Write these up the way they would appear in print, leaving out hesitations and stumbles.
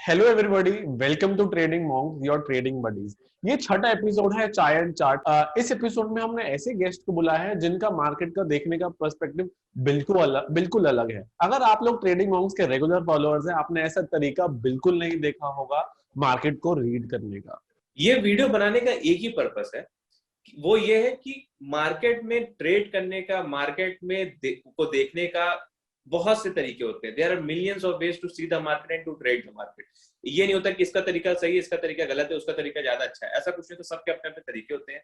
Hello everybody, welcome to trading monks, your trading buddies. ये छठा episode है चाय एंड चार्ट। इस एपिसोड में हमने ऐसे गेस्ट को बुलाया है जिनका मार्केट का देखने का पर्सपेक्टिव बिल्कुल अलग है। अगर आप लोग ट्रेडिंग मॉन्क्स के रेगुलर फॉलोअर्स हैं, आपने ऐसा तरीका बिल्कुल नहीं देखा होगा मार्केट को रीड करने का। ये वीडियो बनाने का एक ही पर्पस है, वो ये है कि मार्केट में ट्रेड करने का, मार्केट में को देखने का बहुत से तरीके होते हैं। There are millions of ways to see the market and to trade the market. ये नहीं होता कि इसका तरीका सही है, इसका तरीका गलत है, उसका तरीका ज्यादा अच्छा है, ऐसा कुछ नहीं। तो सबके अपने अपने तरीके होते हैं।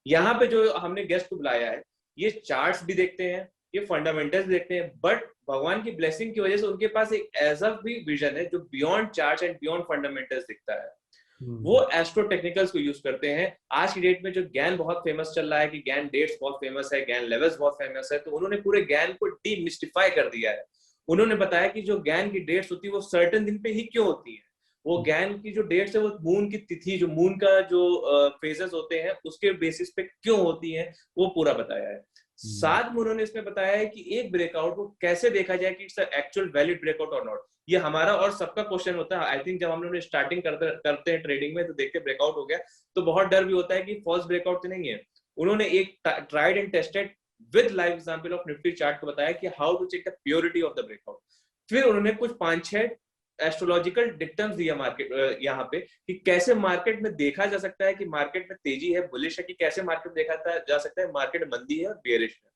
यहाँ पे जो हमने गेस्ट को बुलाया है, ये चार्ट्स भी देखते हैं, ये फंडामेंटल्स देखते हैं, बट भगवान की ब्लेसिंग की वजह से उनके पास एक ऐसा भी विजन है जो beyond charts and beyond fundamentals दिखता है। वो एस्ट्रो टेक्निकल्स को यूज करते हैं। आज की डेट में जो गैन बहुत फेमस चल रहा है कि गैन डेट्स बहुत फेमस है, गैन लेवल्स बहुत फेमस है, तो उन्होंने पूरे गैन को डीमिस्टिफाई कर दिया है। उन्होंने बताया कि जो गैन की डेट्स होती है वो सर्टेन दिन पे ही क्यों होती है। वो गैन की जो डेट्स है वो मून की तिथि, जो मून का जो फेजेस होते हैं उसके बेसिस पे क्यों होती है, वो पूरा बताया है। साथ में उन्होंने इसमें बताया है कि एक ब्रेकआउट को कैसे देखा जाए कि इट्स एक्चुअल वैलिड ब्रेकआउट और नॉट। ये हमारा और सबका क्वेश्चन होता है। आई थिंक जब हम लोग स्टार्टिंग करते हैं ट्रेडिंग में, तो देखते ब्रेकआउट हो गया तो बहुत डर भी होता है कि फर्स्ट ब्रेकआउट तो नहीं है। उन्होंने एक tried and tested with live example of Nifty chart को बताया कि how to check the purity of the breakout. फिर उन्होंने कुछ 5-6 एस्ट्रोलॉजिकल डिक्टम्स दिया मार्केट यहाँ पे कि कैसे मार्केट में देखा जा सकता है कि मार्केट में तेजी है, बुलिश है, कि कैसे मार्केट देखा जा सकता है मार्केट मंदी है और बेयरिश है।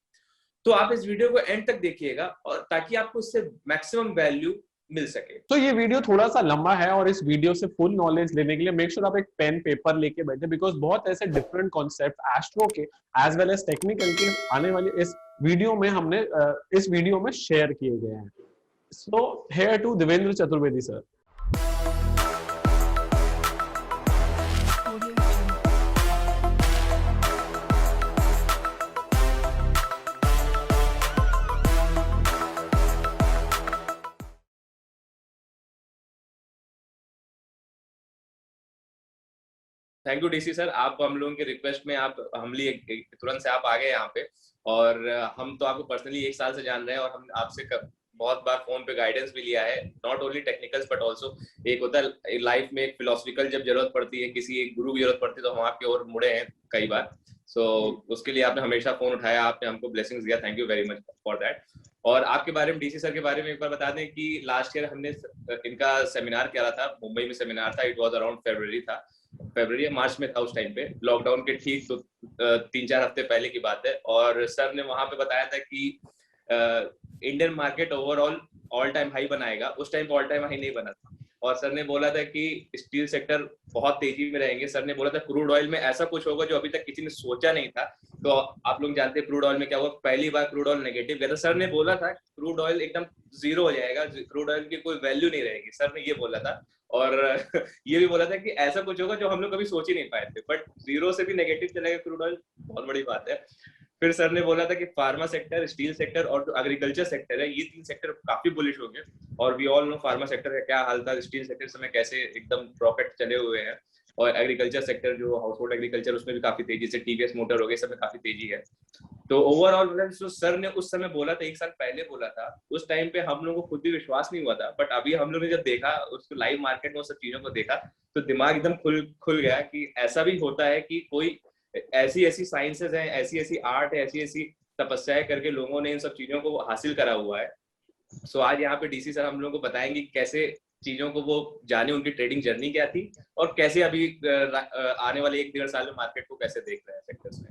तो आप इस वीडियो को एंड तक देखिएगा और ताकि आपको इससे मैक्सिमम वैल्यू मिल सके। तो ये वीडियो थोड़ा सा लंबा है और इस वीडियो से फुल नॉलेज लेने के लिए मेक श्योर आप एक पेन पेपर लेके बैठे, बिकॉज बहुत ऐसे डिफरेंट कॉन्सेप्ट एस्ट्रो के एज वेल एज टेक्निकल के आने वाले इस वीडियो में हमने इस वीडियो में शेयर किए गए हैं। So here to Devendra Chaturvedi sir. Thank you DC sir, आप हम लोगों के रिक्वेस्ट में आप हमली तुरंत से आप आ गए यहाँ पे। और हम तो आपको पर्सनली 1 साल से जान रहे हैं और हम आपसे बहुत बार फोन पे गाइडेंस भी लिया है, not only technicals but also एक होता है लाइफ में एक फिलोसफिकल, जब जरूरत पड़ती है, किसी एक गुरु की जरूरत पड़ती है, तो हम आपकी ओर मुड़े हैं कई बार। सो उसके लिए आपने हमेशा फोन उठाया, आपने हमको ब्लेसिंग्स दिया, thank you very much for that. और आपके बारे में डीसी सर के बारे में एक बार बता दें कि लास्ट ईयर हमने इनका सेमिनार किया था, मुंबई में सेमिनार था, इट वाज अराउंड फरवरी या मार्च में था उस टाइम पे, लॉकडाउन के ठीक तो 3-4 हफ्ते पहले की बात है। और सर ने वहां पे बताया था कि Indian market overall all time high बनाएगा। उस टाइम पे ऑल टाइम हाई नहीं बना था और सर ने बोला था कि स्टील सेक्टर बहुत तेजी में रहेंगे। सर ने बोला था क्रूड ऑयल में ऐसा कुछ होगा जो अभी तक किसी ने सोचा नहीं था। तो आप लोग जानते हैं क्रूड ऑयल में क्या हुआ, पहली बार क्रूड ऑयल नेगेटिव गया था। सर ने बोला था क्रूड ऑयल एकदम जीरो हो जाएगा, क्रूड ऑयल की कोई वैल्यू नहीं रहेगी, सर ने ये बोला था। और ये भी बोला था कि ऐसा कुछ होगा जो हम लोग कभी सोच ही नहीं पाए थे, बट जीरो से भी नेगेटिव चलेगा क्रूड ऑयल, बहुत बड़ी बात है। फिर सर ने बोला था कि फार्मा सेक्टर, स्टील सेक्टर और जो एग्रीकल्चर सेक्टर है, ये 3 सेक्टर काफी बुलिश होंगे। और we all know pharma sector का क्या हाल था, स्टील सेक्टर समय कैसे एकदम प्रॉफिट चले हुए हैं, और एग्रीकल्चर सेक्टर जो हाउस होल्ड एग्रीकल्चर, उसमें भी काफी तेजी से, टीवीएस मोटर हो गए, सब में काफी तेजी है। तो ओवरऑल जो सर ने उस समय बोला था, 1 साल पहले बोला था, उस टाइम पे हम लोगों को खुद भी विश्वास नहीं हुआ था, बट अभी हम लोग ने जब देखा उसको लाइव मार्केट में, उस सब चीजों को देखा, तो दिमाग एकदम खुल गया कि ऐसा भी होता है कि कोई ऐसी साइंसेस हैं, ऐसी आर्ट है, ऐसी तपस्याएं करके लोगों ने इन सब चीजों को हासिल करा हुआ है। सो आज यहाँ पे डीसी सर हम लोगों को बताएंगे कैसे चीजों को वो जाने, उनकी ट्रेडिंग जर्नी क्या थी और कैसे अभी आने वाले 1-1.5 साल में मार्केट को कैसे देख रहे हैं सेक्टर्स में।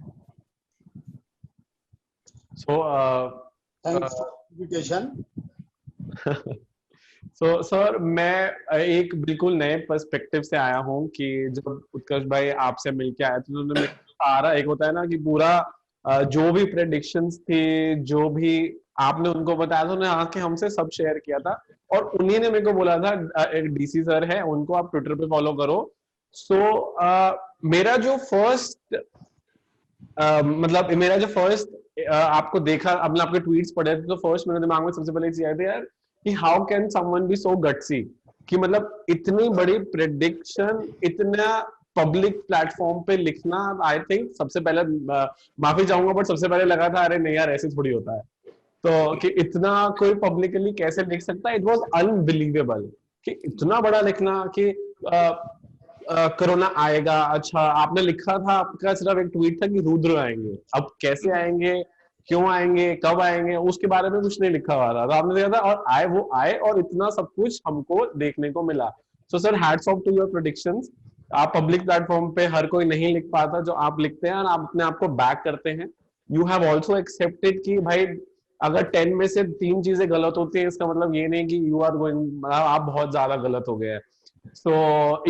सो सर, मैं एक बिल्कुल नए पर्सपेक्टिव से आया हूँ कि जब उत्कर्ष भाई आपसे मिलके आए थे तो उन्होंने सारा, एक होता है ना कि पूरा जो भी प्रेडिक्शंस थे, जो भी आपने उनको बताया था, उन्होंने आके हमसे सब शेयर किया था। और उन्हीं ने मेरे को बोला था, एक डीसी सर है, उनको आप ट्विटर पे फॉलो करो। मेरा जो फर्स्ट आपको देखा, अपने आपके ट्वीट्स पढ़े थे, तो फर्स्ट मेरे दिमाग में सबसे पहले चीज आई थी यार कि how can someone be so gutsy, कि मतलब इतनी बड़ी प्रेडिक्शन इतना पब्लिक प्लेटफॉर्म पे लिखना। आई थिंक सबसे पहले माफी चाहूंगा, बट सबसे पहले लगा था अरे नहीं यार, ऐसे थोड़ी होता है। तो कि इतना कोई पब्लिकली कैसे लिख सकता है, इट वाज अनबिलीवेबल। कि इतना बड़ा लिखना कि कोरोना आएगा, अच्छा आपने लिखा था, आपका सिर्फ एक ट्वीट था कि रुद्र आएंगे, अब कैसे आएंगे, क्यों आएंगे, कब आएंगे, उसके बारे में कुछ नहीं लिखा हुआ था, तो आपने देखा था और आए, वो आए और इतना सब कुछ हमको देखने को मिला। So sir hats off to your predictions. आप पब्लिक प्लेटफॉर्म पे हर कोई नहीं लिख पाता जो आप लिखते हैं और आप अपने आप को बैक करते हैं। यू हैव ऑल्सो एक्सेप्टेड कि भाई अगर 10 में से 3 चीजें गलत होती है इसका मतलब ये नहीं कि यू आर गोइंग, आप बहुत ज्यादा गलत हो गए हैं। So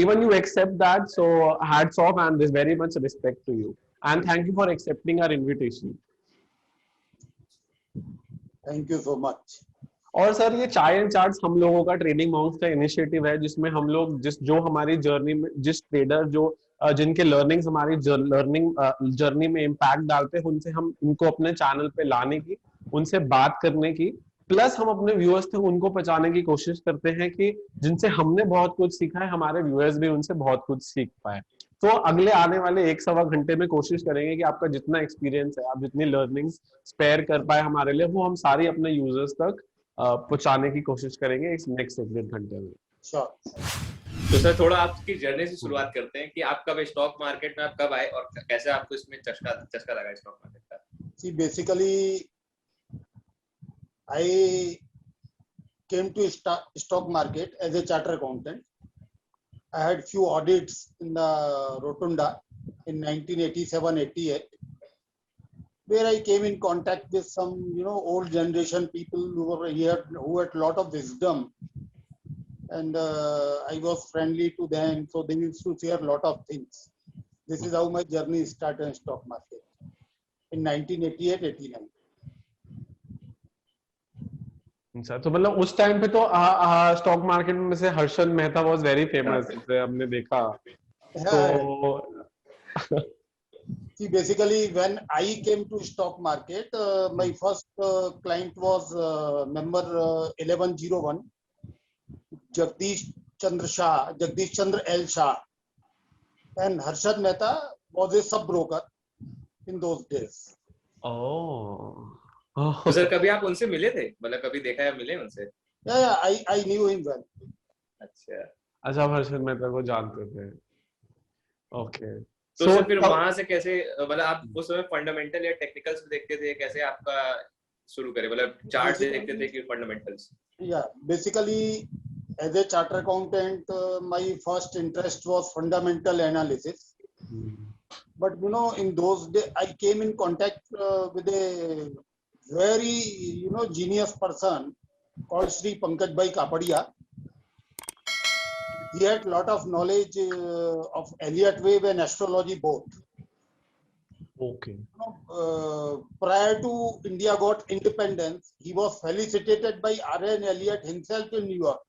even you accept that. So hats off and there's very much respect to you. And thank you for accepting our invitation. Thank you so much. और सर ये चाय एंड चार्ट्स हम लोगों का ट्रेडिंग मॉन्क्स का initiative है, जिसमें हम लोग जो हमारी जर्नी में जिस ट्रेडर जो जिनके लर्निंग्स हमारी लर्निंग जर्नी में इम्पैक्ट डालते हैं, उनसे हम उनको अपने चैनल पे लाने की, उनसे बात करने की, प्लस हम अपने व्यूअर्स थे उनको पहुंचाने की कोशिश करते हैं कि जिनसे हमने बहुत कुछ सीखा है हमारे व्यूअर्स भी उनसे बहुत कुछ सीख पाए। तो अगले आने वाले 1-1.25 घंटे में कोशिश करेंगे कि आपका जितना एक्सपीरियंस है, आप जितनी लर्निंग्स स्पेयर कर पाए हमारे लिए, वो हम सारी अपने यूजर्स तक पहुंचाने की कोशिश करेंगे इस नेक्स्ट 1-1.5 घंटे में। तो सर थोड़ा आपकी जर्नी से शुरुआत करते हैं कि आप कब स्टॉक मार्केट में आप कब आए और कैसे आपको इसमें चस्का लगा स्टॉक मार्केट का? See, basically, I came to stock market as a charter accountant. I had few audits in the Rotunda in 1987-88, where I came in contact with some, old generation people who were here, who had a lot of wisdom, and I was friendly to them, so they used to share a lot of things. This is how my journey started in stock market in 1988-89. अच्छा, तो मतलब उस time पे तो stock market में से Harshad Mehta was very famous, जैसे हमने देखा। तो See, basically, when I came to stock market, my first client was member 1101, Jagdish Chandra L Shah, and Harshad Mehta was a sub broker in those days. तो sir कभी आप उनसे मिले थे, मतलब कभी देखा है, मिले उनसे? Yeah, I knew him well. अच्छा, आप हर्षद मेहता को जानते थे। ओके, तो सर फिर वहां से कैसे, मतलब आप उस समय फंडामेंटल या टेक्निकल्स देखते थे, कैसे आपका शुरू करे, मतलब चार्ट से देखते थे कि fundamentals? Yeah, basically, as a charter accountant, my first interest was fundamental analysis. But in those days, I came in contact with a very, genius person called Sri Pankaj Bhai Kapadia. He had a lot of knowledge of Elliott wave and astrology both. Okay. Prior to India got independence, he was felicitated by R.N. Elliott himself in New York.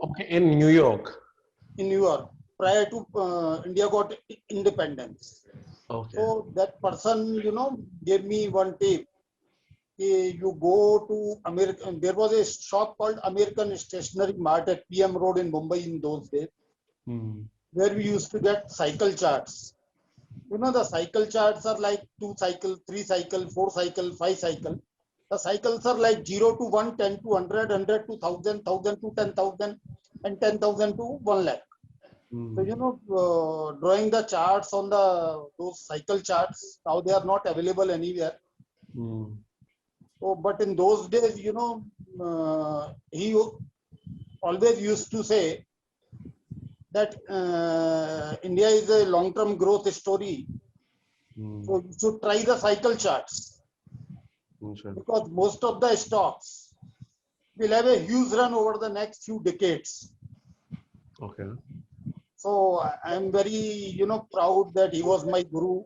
Okay, in New York. In New York, prior to India got independence. Okay. So that person, gave me one tip. You go to American. There was a shop called American Stationery Mart at PM Road in Mumbai in those days, where we used to get cycle charts. The cycle charts are like 2 cycle, 3 cycle, 4 cycle, 5 cycle. The cycles are like 0 to 1, 10 to 100, 100 to 1000, 1000 to 10,000, and 10,000 to 1 lakh. So drawing the charts on those cycle charts, now they are not available anywhere. So, but in those days, he always used to say that India is a long-term growth story. So you should try the cycle charts. Sure. Because most of the stocks will have a huge run over the next few decades. Okay. So I am very, proud that he was my guru.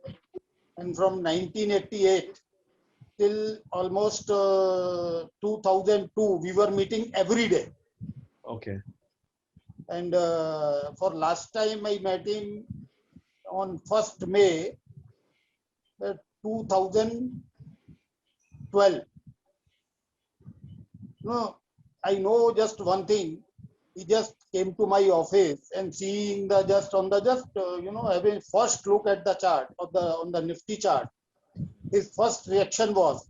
And from 1988 till almost 2002, we were meeting every day. Okay. And for last time I met him on 1st May 2012. No, I know just one thing. He just came to my office and seeing having first look at the chart on the Nifty chart. His first reaction was,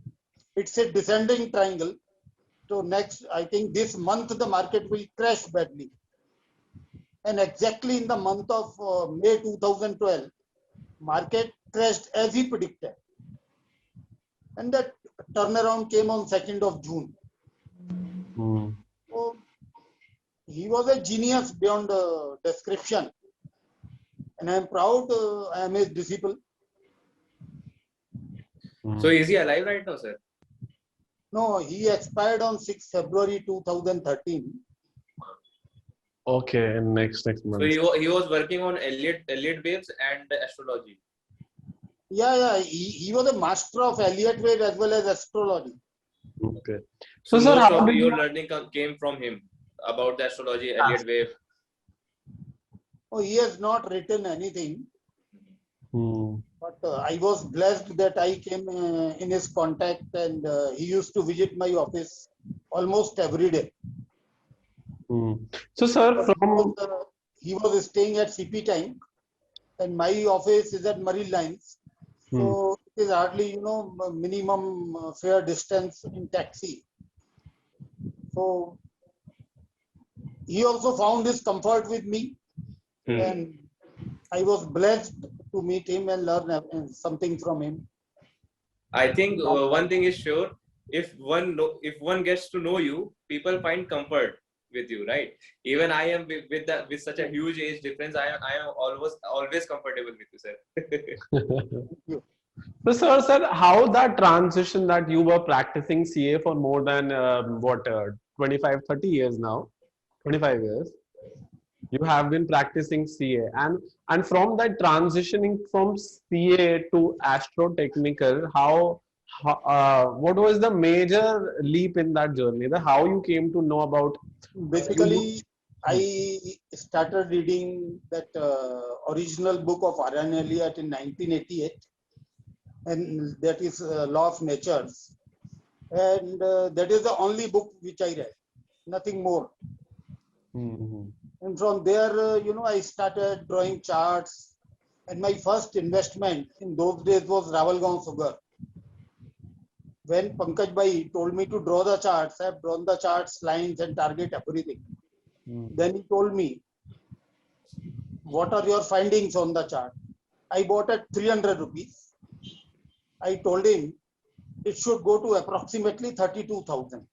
it's a descending triangle. So next, I think this month the market will crash badly. And exactly in the month of May 2012, market crashed as he predicted. And that turnaround came on 2nd of June. So he was a genius beyond description. And I am proud I am his disciple. So is he alive right now, sir? No, he expired on 6th February 2013. Okay, next month. So he was working on Elliott waves and astrology. Yeah, he was a master of Elliott wave as well as astrology. Okay. So sir, most how of did your you... learning came from him about the astrology, Elliott wave. Oh, he has not written anything. Hmm. But I was blessed that I came in his contact, and he used to visit my office almost every day. So, sir, He was staying at CP Tank, and my office is at Marine Lines. So it is hardly, minimum fare distance in taxi. So he also found his comfort with me, and I was blessed to meet him and learn something from him. I think one thing is sure: if one gets to know you, people find comfort with you, right? Even I am with such a huge age difference. I am always comfortable with you, sir. So, sir, how that transition that you were practicing CA for more than 25, 30 years now, 25 years, you have been practicing CA, and from that transitioning from CA to astrotechnical, what was the major leap in that journey? How you came to know about? Basically, I started reading that original book of R.N. Elliott in 1988, and that is Law of Natures, and that is the only book which I read, nothing more. And from there, I started drawing charts, and my first investment in those days was Rawalgaon Sugar. When Pankaj Bhai told me to draw the charts, I have drawn the charts, lines, and target everything. Then he told me, what are your findings on the chart? I bought at 300 rupees. I told him it should go to approximately 32,000.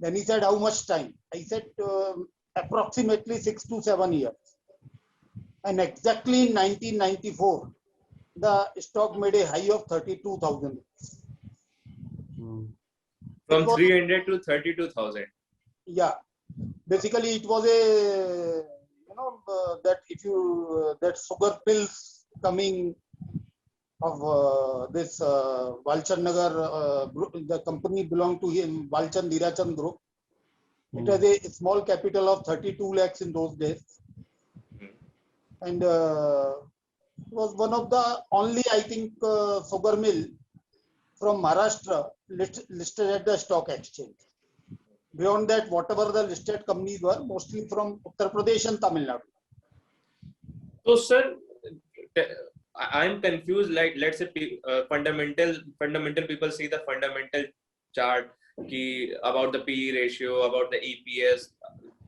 Then he said, how much time? I said, approximately 6 to 7 years. And exactly in 1994, the stock made a high of 32,000. From 300 to 32,000. Yeah. Basically, it was a, that if you, that sugar pills coming of this Walchand Nagar group, the company belonged to him, Walchand Hirachand Group. It has a small capital of 32 lakhs in those days. And it was one of the only, I think, sugar mill from Maharashtra listed at the stock exchange. Beyond that, whatever the listed companies were, mostly from Uttar Pradesh and Tamil Nadu. So, sir, I'm confused. Like, let's say, fundamental people see the fundamental chart about the PE ratio, about the EPS,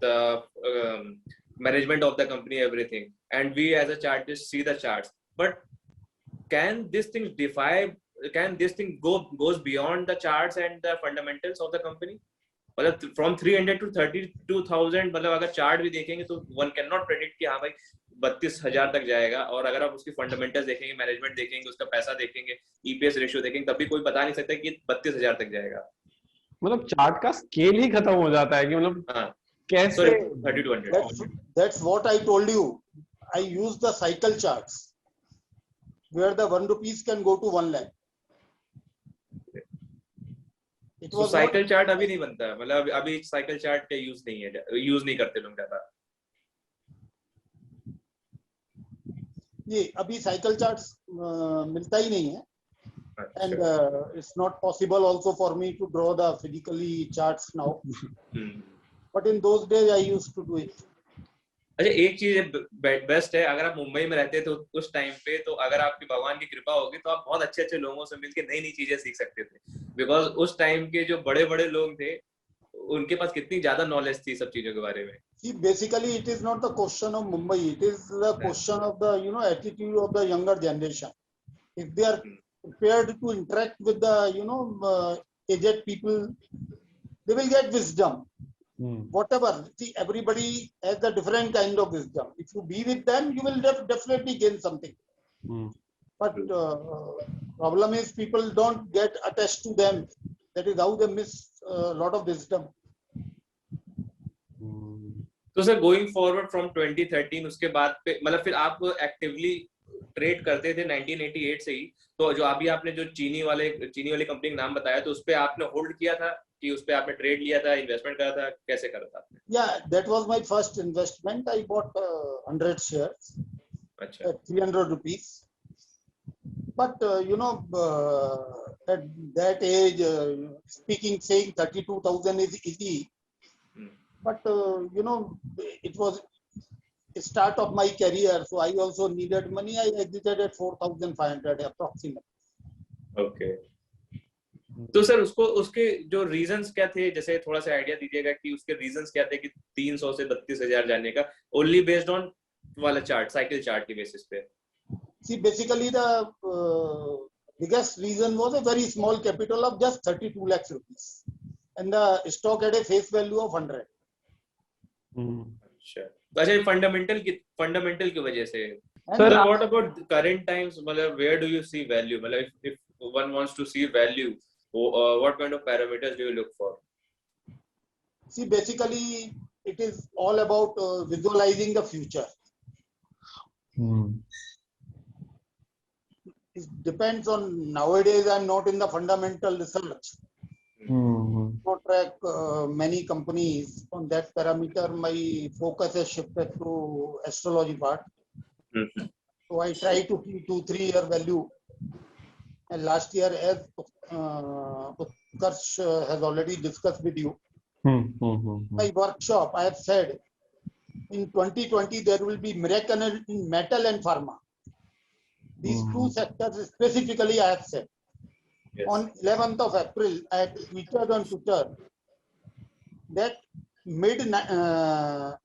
the management of the company, everything, and we as a chartist see the charts. But can this thing goes beyond the charts and the fundamentals of the company? मतलब from 300 to 32,000, मतलब अगर chart भी देखेंगे तो one cannot predict कि हाँ भाई 32,000 तक जाएगा, और अगर आप उसकी फंडामेंटल्स देखेंगे, मैनेजमेंट देखेंगे, उसका पैसा देखेंगे, ईपीएस रेशियो देखेंगे, तब भी कोई बता नहीं सकता कि 32,000 तक जाएगा. मतलब चार्ट का स्केल ही खत्म हो जाता है कि मतलब कैसे 30 to 100. That's what I told you. I use the cycle charts where the 1 rupees can go to 1 lakh. तो साइकिल चार्ट अभी नहीं बनता है, मतलब अभी साइकिल चार्ट का यूज नहीं करते लोग ज्यादा. ये अभी साइकिल चार्ट्स मिलता ही नहीं है, and it's not possible also for me to draw the physically charts now. But in those days I used to do it. अच्छा एक चीज बेस्ट है, अगर आप मुंबई में रहते थे उस टाइम पे, तो अगर आपकी भगवान की कृपा होगी तो आप बहुत अच्छे अच्छे लोगों से मिलके नई नई चीजें सीख सकते थे, बिकॉज उस टाइम के जो बड़े बड़े लोग थे उनके पास कितनी ज्यादा नॉलेज थी सब चीजों के बारे में। See, basically, it is not the question of Mumbai. It is the question of the attitude of the younger generation. If they are prepared to interact with the aged people, they will get wisdom. Whatever. See, everybody has a different kind of wisdom. If you be with them, you will definitely gain something. But problem is people don't get attached to them. That is how they miss a lot of wisdom. तो sir going forward from 2013 उसके बाद पे मतलब फिर आप actively trade करते थे 1988 से ही, तो जो अभी आपने जो चीनी वाली कंपनी का नाम बताया, तो उस पे आपने होल्ड किया था कि उस पे आपने ट्रेड लिया था, इन्वेस्टमेंट करा था, कैसे करा था आपने? Yeah, that was my first investment. I bought 100 shares अच्छा at 300 rupees. But at that age, saying 32,000 is easy. But it was the start of my career, so I also needed money. I exited at 4,500 approximately. Okay तो sir उसके जो reasons क्या थे, जैसे थोड़ा सा idea दीजिएगा कि उसके रीजंस क्या थे कि 300 से 32,000 जाने का, ओनली बेस्ड ऑन वाला चार्ट, साइकिल चार्ट की बेसिस पे? See, basically the biggest reason was a very small capital of just 32 lakhs rupees, and the stock had a face value of 100. अच्छा फंडामेंटल की वजह से। Sir, what about current times, मतलब where do you see value, मतलब if one wants to see value, what kind of parameters do you look for? See, basically it is all about visualizing the future. It depends on, nowadays I'm not in the fundamental research. To track many companies on that parameter. My focus has shifted to astrology part. So I try to keep 2-3 year value. And last year, as Utkarsh has already discussed with you, my workshop, I have said in 2020 there will be miracle in metal and pharma. These two sectors specifically I have said. Yes. On 11th of April, I had tweeted on Twitter that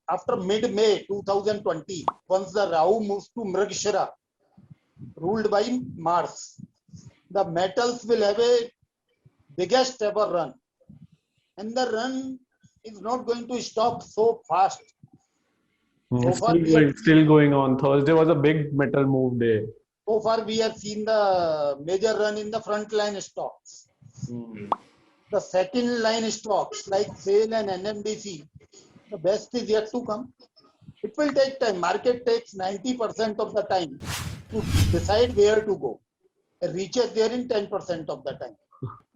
after mid-May 2020, once the Rahu moves to Mrigashira, ruled by Mars, the metals will have a biggest ever run. And the run is not going to stop so fast. So still going on. Thursday was a big metal move day. So far, we have seen the major run in the frontline stocks. The second line stocks like SAIL and NMDC, the best is yet to come. It will take time. Market takes 90% of the time to decide where to go. It reaches there in 10% of the time.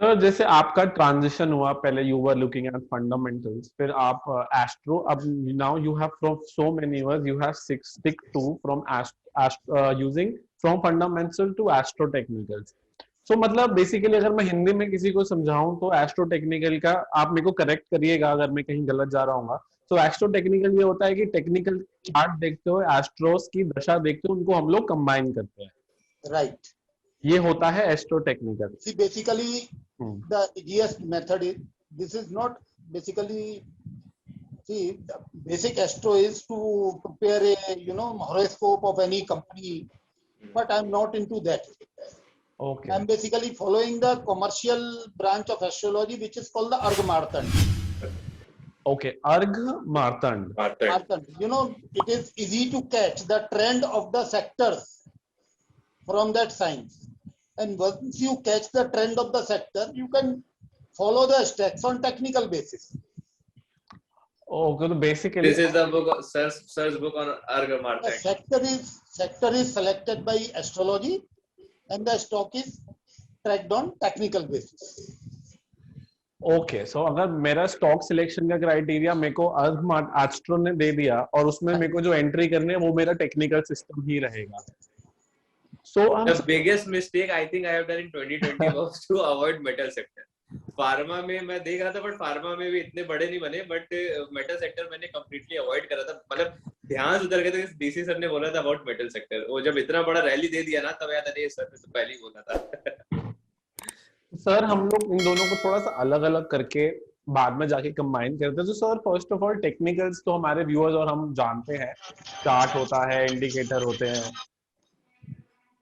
तो जैसे आपका transition हुआ, पहले you were looking at fundamentals, फिर आप astro, अब now you have from so many years you have stick to from using from fundamental to astro technicals. So मतलब basically अगर मैं हिंदी में किसी को समझाऊं तो एस्ट्रो टेक्निकल का, आप मेरे को करेक्ट करिएगा अगर मैं कहीं गलत जा रहा हूँ, तो एस्ट्रो टेक्निकल ये होता है कि टेक्निकल चार्ट देखते हो, एस्ट्रोस की दशा देखते हो, उनको हम लोग कंबाइन करते हैं. राइट. ये होता है astro technical. See, basically the easiest method is, this is not basically, see, the basic astro is to prepare a horoscope of any company, but I'm not into that. Okay. I'm basically following the commercial branch of astrology, which is called the Argha Martand. Okay, Argha Martand. It is easy to catch the trend of the sectors from that science. And once you catch the trend of the sector, you can follow the stacks on technical basis. Okay, so basically this is the book, Sir's book on Argha Martand. The sector is selected by astrology, and the stock is tracked on technical basis. Okay, so अगर मेरा stock selection का criteria मेरे को astro ने दे दिया और उसमें मेरे को जो एंट्री करनी है वो मेरा टेक्निकल सिस्टम ही रहेगा. So the biggest mistake I think I have done in 2020 was to avoid metal sector. Pharma में मैं देख रहा था, बट फार्मा में भी इतने बड़े नहीं बने, बट मेटल सेक्टर मैंने कंप्लीटली अवॉइड करा था. मतलब ध्यान उधर गया था, डीसी सर ने बोला था अबाउट मेटल सेक्टर, वो जब इतना बड़ा रैली दे दिया ना तब याद अरे सर ने तो पहले ही बोला था। सर हम लोग इन दोनों को थोड़ा सा अलग अलग करके बाद में जाके कंबाइन करते हैं। तो sir first of all technicals तो हमारे व्यूअर्स और हम जानते हैं, चार्ट होता है, इंडिकेटर होते हैं,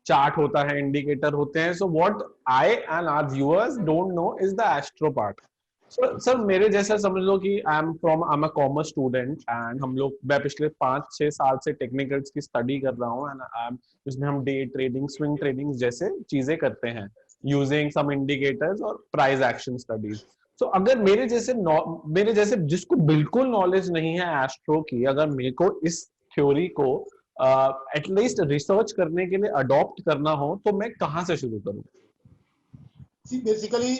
चार्ट होता है, इंडिकेटर होते हैं। So what I and our viewers don't know is the astro part. Sir मेरे जैसा समझ लो कि I am a commerce student and हम लोग, मैं पिछले 5-6 साल से टेक्निकल्स की स्टडी कर रहा हूँ एंड आई एम, इसमें हम डे ट्रेडिंग, स्विंग ट्रेडिंग जैसे चीजें करते हैं यूजिंग सम इंडिकेटर्स और प्राइस एक्शन स्टडीज। तो अगर मेरे जैसे जिसको बिल्कुल नॉलेज नहीं है एस्ट्रो की, अगर मेरे को इस थ्योरी को एटलीस्ट रिसर्च करने के लिए अडॉप्ट करना हो तो मैं कहाँ से शुरू करूँ? See, basically,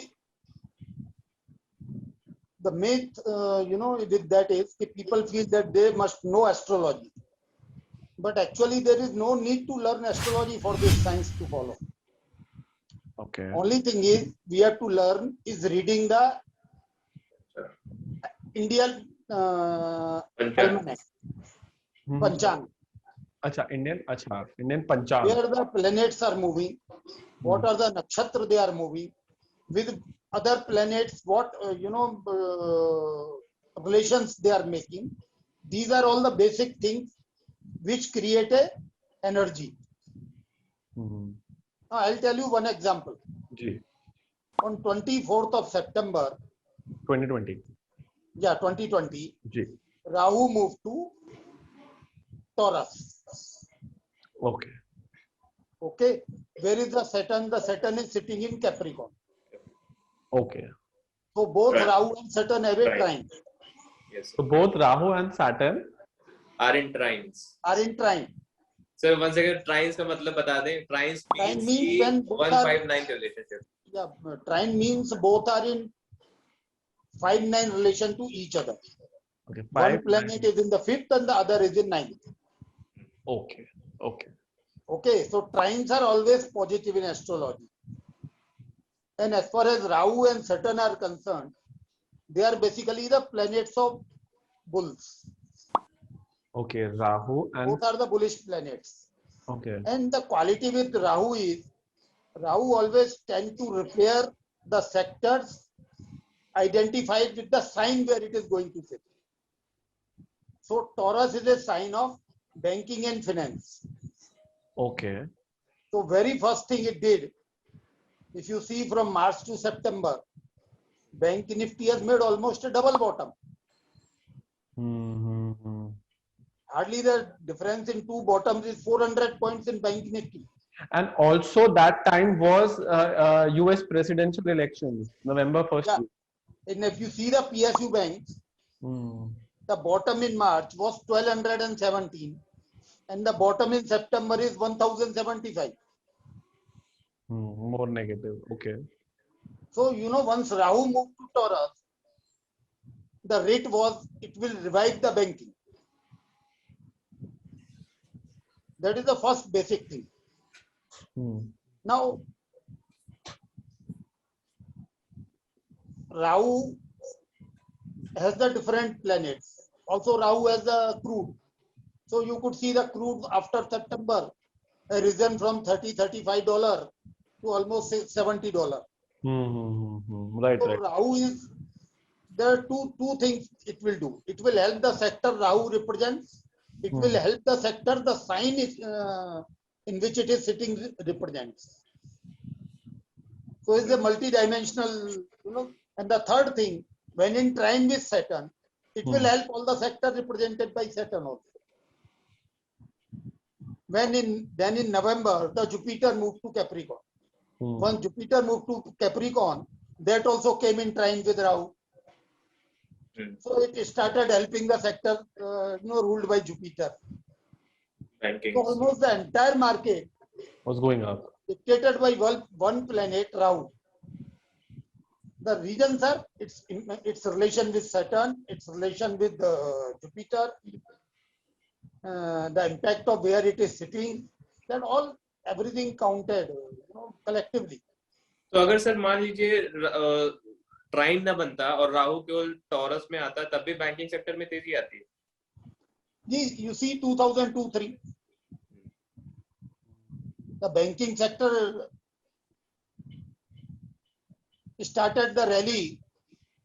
the myth, with that is that people feel that they must know astrology, but actually there is no need to learn astrology for this science to follow. Okay. Only thing is we have to learn is reading the Indian almanac, Panchang. Indian पंचांग. Where the planets are moving, what are the nakshatra they are moving, with other planets, what relations they are making. These are all the basic things which create a energy. Now I'll tell you one example. जी. On 24th of September 2020. 2020, जी. Rahu moved to Taurus. Okay. Where is the Saturn? The Saturn is sitting in Capricorn. Okay. So both Right. Rahu and Saturn have a Right. trine. Yes, So both Rahu and Saturn are in trines. Are in trine. Sir, once again, trines का मतलब बता दें. Trines Trine means means when both are, 159 relationship. yeah, trine means both are in 5-9 relation to each other. Okay. One planet is in the 5th and the other is in 9th. Okay. Okay, so trines are always positive in astrology. And as far as Rahu and Saturn are concerned, they are basically the planets of bulls. Okay. Rahu and Both are the bullish planets. okay. And the quality with Rahu is, Rahu always tend to repair the sectors identified with the sign where it is going to sit. So Taurus is a sign of banking and finance. Okay. So very first thing it did, if you see from March to September, Bank Nifty has made almost a double bottom. Hardly the difference in two bottoms is 400 points in Bank Nifty. And also that time was US presidential elections, November 1st. Yeah. And if you see the PSU banks, the bottom in March was 1217 and the bottom in September is 1075. More negative. Okay. So, once Rahu moved to Taurus, the rate was, it will revive the banking. That is the first basic thing. Now, Rahu has the different planets. Also, Rahu has the crude. So you could see the crude after September a risen from $30-35 to almost $70. Right. So Rahu is, there are two things it will do. It will help the sector Rahu represents. It will help the sector the sign is, in which it is sitting represents. So it's a multi-dimensional, And the third thing, when in trine with Saturn, it will help all the sectors represented by Saturn also. Then in November, the Jupiter moved to Capricorn. When Jupiter moved to Capricorn, that also came in trine with Rahu. So it started helping the sector, ruled by Jupiter. Banking. So almost the entire market was going up, dictated by one planet, Rahu. The reasons are its relation with Saturn, its relation with Jupiter, the impact of where it is sitting, that all everything counted, collectively. तो अगर sir मान लीजिए ट्राइन ना बनता और राहु केवल taurus में आता तब भी बैंकिंग सेक्टर में तेजी आती है? You see 2002-3, the banking sector started the rally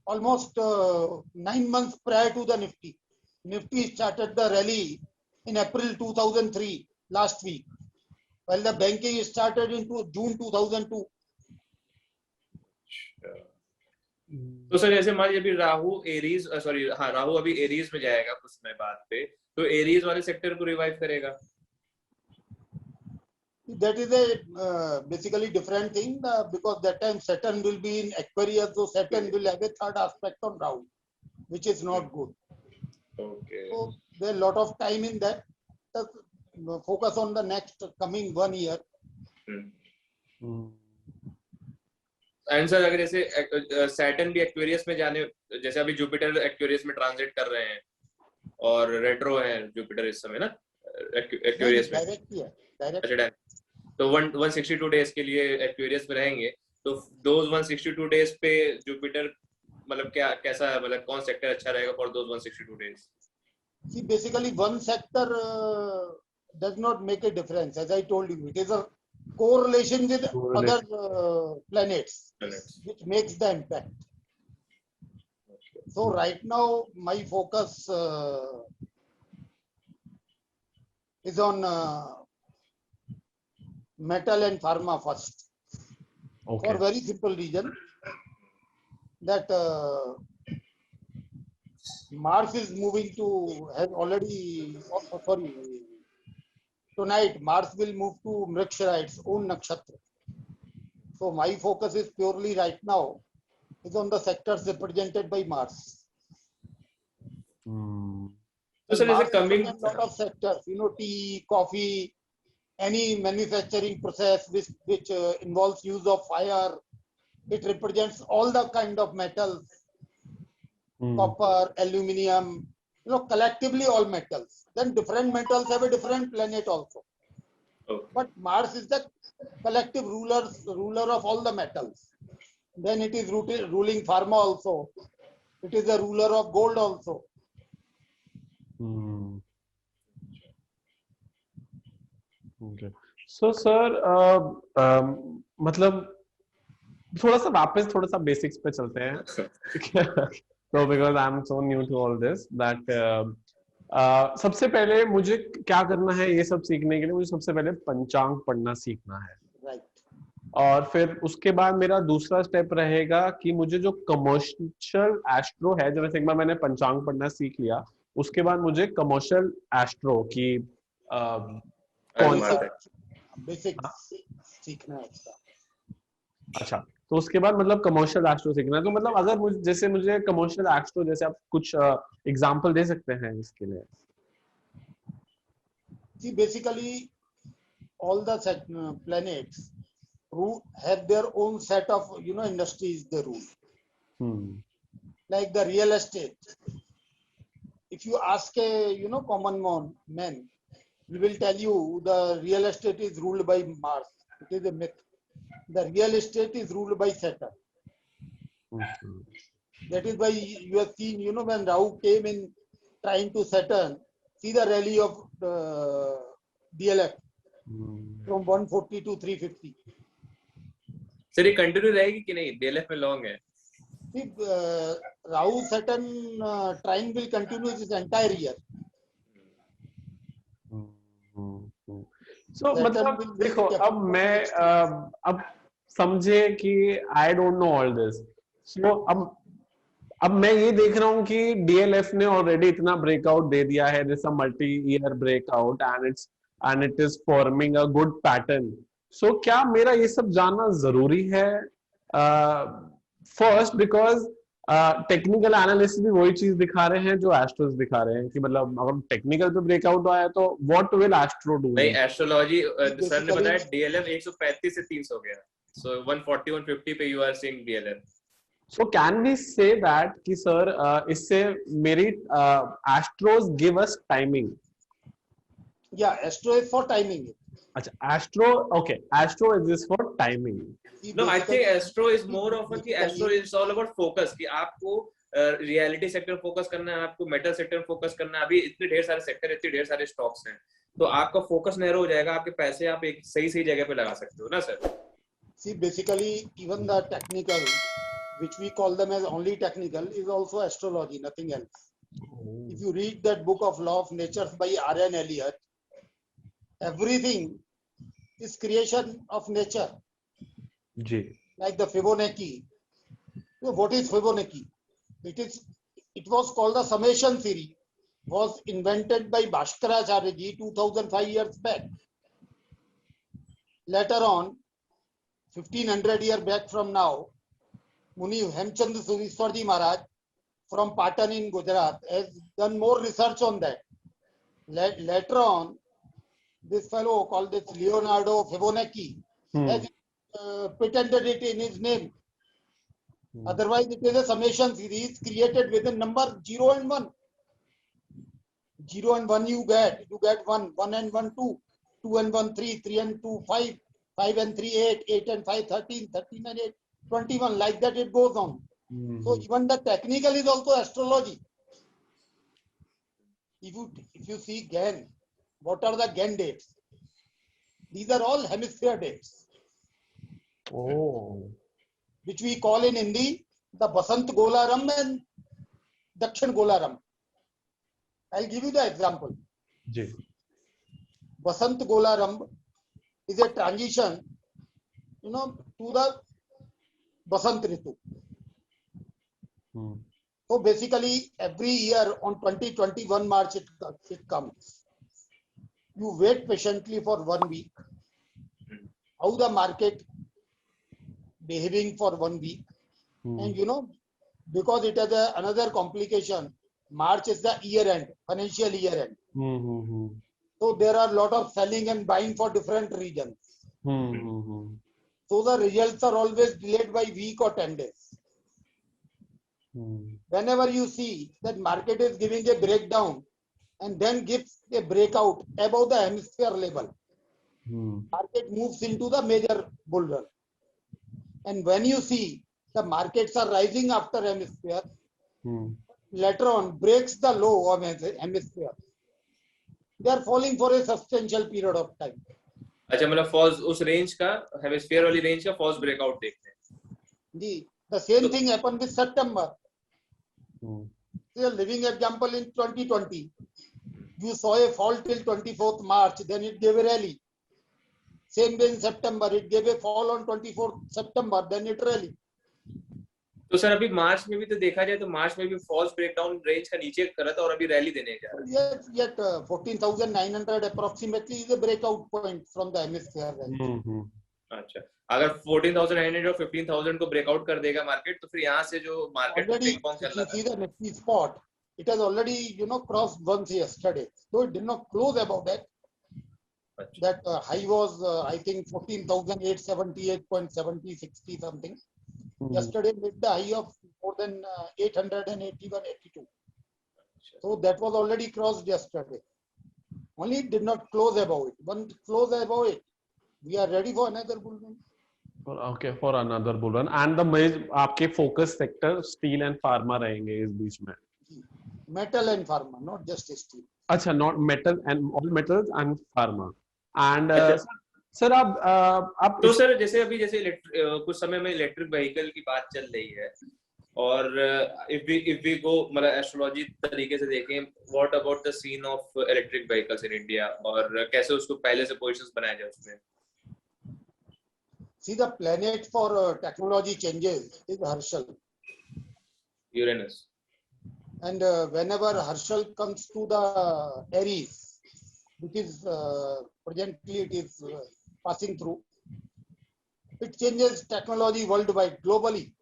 almost 9 months prior to the Nifty. Nifty started the rally in April 2003, last week, while the banking started in June 2002. तो sir जैसे मान लीजिए अभी राहु अभी एरीज में जाएगा कुछ समय बाद पे, तो एरीज वाले सेक्टर को रिवाइव करेगा? That is a basically different thing because that time Saturn will be in Aquarius, so Saturn will have a third aspect on Rahu, which is not good. Okay. So there is a lot of time in that. Focus on the next coming 1 year. And sir अगर जैसे Saturn भी Aquarius में जाने, जैसे अभी Jupiter Aquarius में transit कर रहे हैं और रेट्रो है जुपिटर इस समय ना एक्वेरियस में, अच्छा तो 162 डेज के लिए एक्वेरियस में रहेंगे, तो दोज 162 डेज पे जुपिटर मतलब क्या कैसा मतलब कौन सेक्टर अच्छा रहेगा for those 162 days? See, basically one sector does not make a difference. As I told you, it is a correlation with other planets which makes the impact. So right now my focus is on metal and pharma first. For very simple reason that Mars is moving to, has already, tonight Mars will move to Mrikshira, its own nakshatra. So my focus is purely right now is on the sectors represented by Mars. So sir, is it coming? A lot of sectors, tea, coffee, any manufacturing process which involves use of fire. It represents all the kind of metals, copper, aluminium, collectively all metals. Then different metals have a different planet also. But Mars is the collective ruler of all the metals. Then it is ruling pharma also. It is the ruler of gold also. Okay. So sir, मतलब थोड़ा सा वापस थोड़ा सा basics पे चलते हैं. So because I'm so new to all this that सबसे पहले मुझे क्या करना है ये सब सीखने के लिए? मुझे सबसे पहले पंचांग पढ़ना सीखना है. Right. और फिर उसके बाद मेरा दूसरा स्टेप रहेगा कि मुझे जो कमर्शियल एस्ट्रो है, जैसे एक बार मैंने पंचांग पढ़ना सीख लिया, उसके बाद मुझे कमर्शियल एस्ट्रो की कौन सा बेसिक सीखना है. अच्छा, तो उसके बाद मतलब कमर्शियल एस्ट्रो सीखना है. तो मतलब अगर मुझे कमर्शियल एस्ट्रो जैसे आप कुछ एग्जांपल दे सकते हैं इसके लिए? See, basically all the planets have their own set of industries they rule. Like the real estate. If you ask a common man, he will tell you the real estate is ruled by Mars. It is a myth. The real estate is ruled by Saturn. That is why you have seen, when Rahu came in trying to Saturn, see the rally of DLF from 140 to 350. Sir ये continue रहेगी कि नहीं? DLF में long है. See, Rahu Saturn trine will continue this entire year. So मतलब देखो, अब मैं अब समझे कि I don't know all this. So अब मैं ये देख रहा हूँ कि DLF ने ऑलरेडी इतना ब्रेकआउट दे दिया है, this a multi-year breakout and it is forming a good pattern. So क्या मेरा ये सब जानना जरूरी है? First because टेक्निकल एनालिस्ट भी वही चीज दिखा रहे हैं जो एस्ट्रोस दिखा रहे हैं कि मतलब अगर टेक्निकल पे ब्रेकआउट आया तो व्हाट विल एस्ट्रो डू? नहीं, एस्ट्रोलॉजी सर ने बताया DLF 135 से 300 गया, सो 140 150 पे you are seeing DLF. So can we say that कि सर इससे मेरी एस्ट्रोस गिव अस टाइमिंग? या एस्ट्रो इज फॉर टाइमिंग. अच्छा, astro, okay, astro is for timing. No, I think Astro is more of a कि Astro is all about focus कि आपको reality sector focus करना है, आपको मेटल सेक्टर फोकस करना है, अभी इतने ढेर सारे सेक्टर, इतने ढेर सारे स्टॉक्स हैं, तो आपका फोकस नैरो हो जाएगा, आपके पैसे आप एक सही जगह पे लगा सकते हो ना sir. See, basically, even the technical, which we call them as only technical, is also astrology, nothing else. If you read that book of Law of Nature by R.N. Elliott, everything is creation of nature. जी. Like the Fibonacci. So what is Fibonacci? It was called the summation theory. Was invented by Bhaskaracharya ji 2005 years back. Later on, 1500 years back from now, Muni Hemchand Surishwarji Maharaj from Patan in Gujarat has done more research on that. Later on, this fellow called this Leonardo Fibonacci has patented it in his name. Otherwise, it is a summation series created with a number 0 and 1. 0 and 1 you get 1, 1 and 1 2, 2 and 1 3, 3 and 2 5, 5 and 3 8, 8 and 5 13, 13 and 8 21, like that it goes on. So even the technical is also astrology. If you see Gan, what are the Gan dates? These are all hemisphere dates. Oh. Which we call in Hindi the Basant Golaram and Dakshin Golaram. I'll give you the example. जी. Basant Golaram is a transition, to the Basant Ritu. So basically, every year on 2021 March it comes. You wait patiently for 1 week. How the market behaving for 1 week, and because it has another complication. March is the year end, financial year end. So there are a lot of selling and buying for different regions. So the results are always delayed by week or 10 days. Whenever you see that market is giving a breakdown and then gives a breakout above the hemisphere level, market moves into the major bull run. And when you see the markets are rising after hemisphere, later on breaks the low of hemisphere, they are falling for a substantial period of time. अच्छा, मतलब false उस range का, hemisphere वाली range का false breakout देखते हैं जी. The same thing happened with September. See a living example in 2020. You saw a fall till 24th March, then it gave a rally. Same day in September, it gave a fall on 24th September, then it rally. तो sir अभी मार्च में भी तो देखा जाए तो मार्च में भी फॉल्स ब्रेकडाउन रेंज का नीचे करा था और अभी रैली देने जा रहा है. Yet 14,900 approximately is a breakout point from the hemisphere range. अच्छा, अगर 14,900 और 15,000 को ब्रेकआउट कर देगा मार्केट, तो फिर यहाँ से जो मार्केट already, पिंग पोंग चल if you रहा see था. the Nifty spot, it has already crossed once yesterday, though it did not close above that. That high was I think 14,878.70 60 something. Yesterday made the high of more than 881 82. So that was already crossed yesterday. Only it did not close above it. Once close above it, we are ready for another bull run. Okay, for another bull run. And the main आपके focus sector steel and pharma रहेंगे इस बीच में. Metal and pharma, not just steel. अच्छा, not metal and all metals and pharma. And sir आप तो sir जैसे अभी कुछ समय में इलेक्ट्रिक व्हीकल की बात चल रही है, और if we go मतलब एस्ट्रोलॉजी तरीके से देखें, what about the scene of electric vehicles in India, और कैसे उसको पहले से पोजीशंस बनाया जाए उसमें. See, the planet for technology changes is Herschel. Uranus. And whenever Herschel comes to the Aries, which is presently it is passing through, it changes technology worldwide, globally.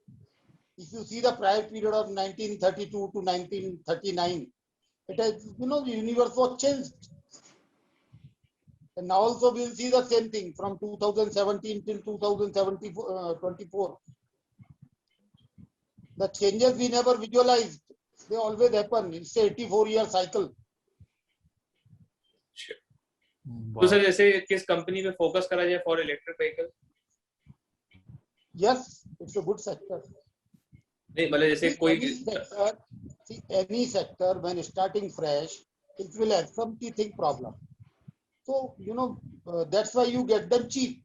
If you see the prior period of 1932 to 1939, it has, the universe was changed. And now also we will see the same thing from 2017 till 2024. The changes we never visualized, they always happen. It's an 84-year cycle. तो sir जैसे किस company पे focus करा जाए for electric vehicle? Yes, it's a good sector. नहीं मतलब जैसे कोई any sector when starting fresh, it will have some teething problem. So that's why you get them cheap.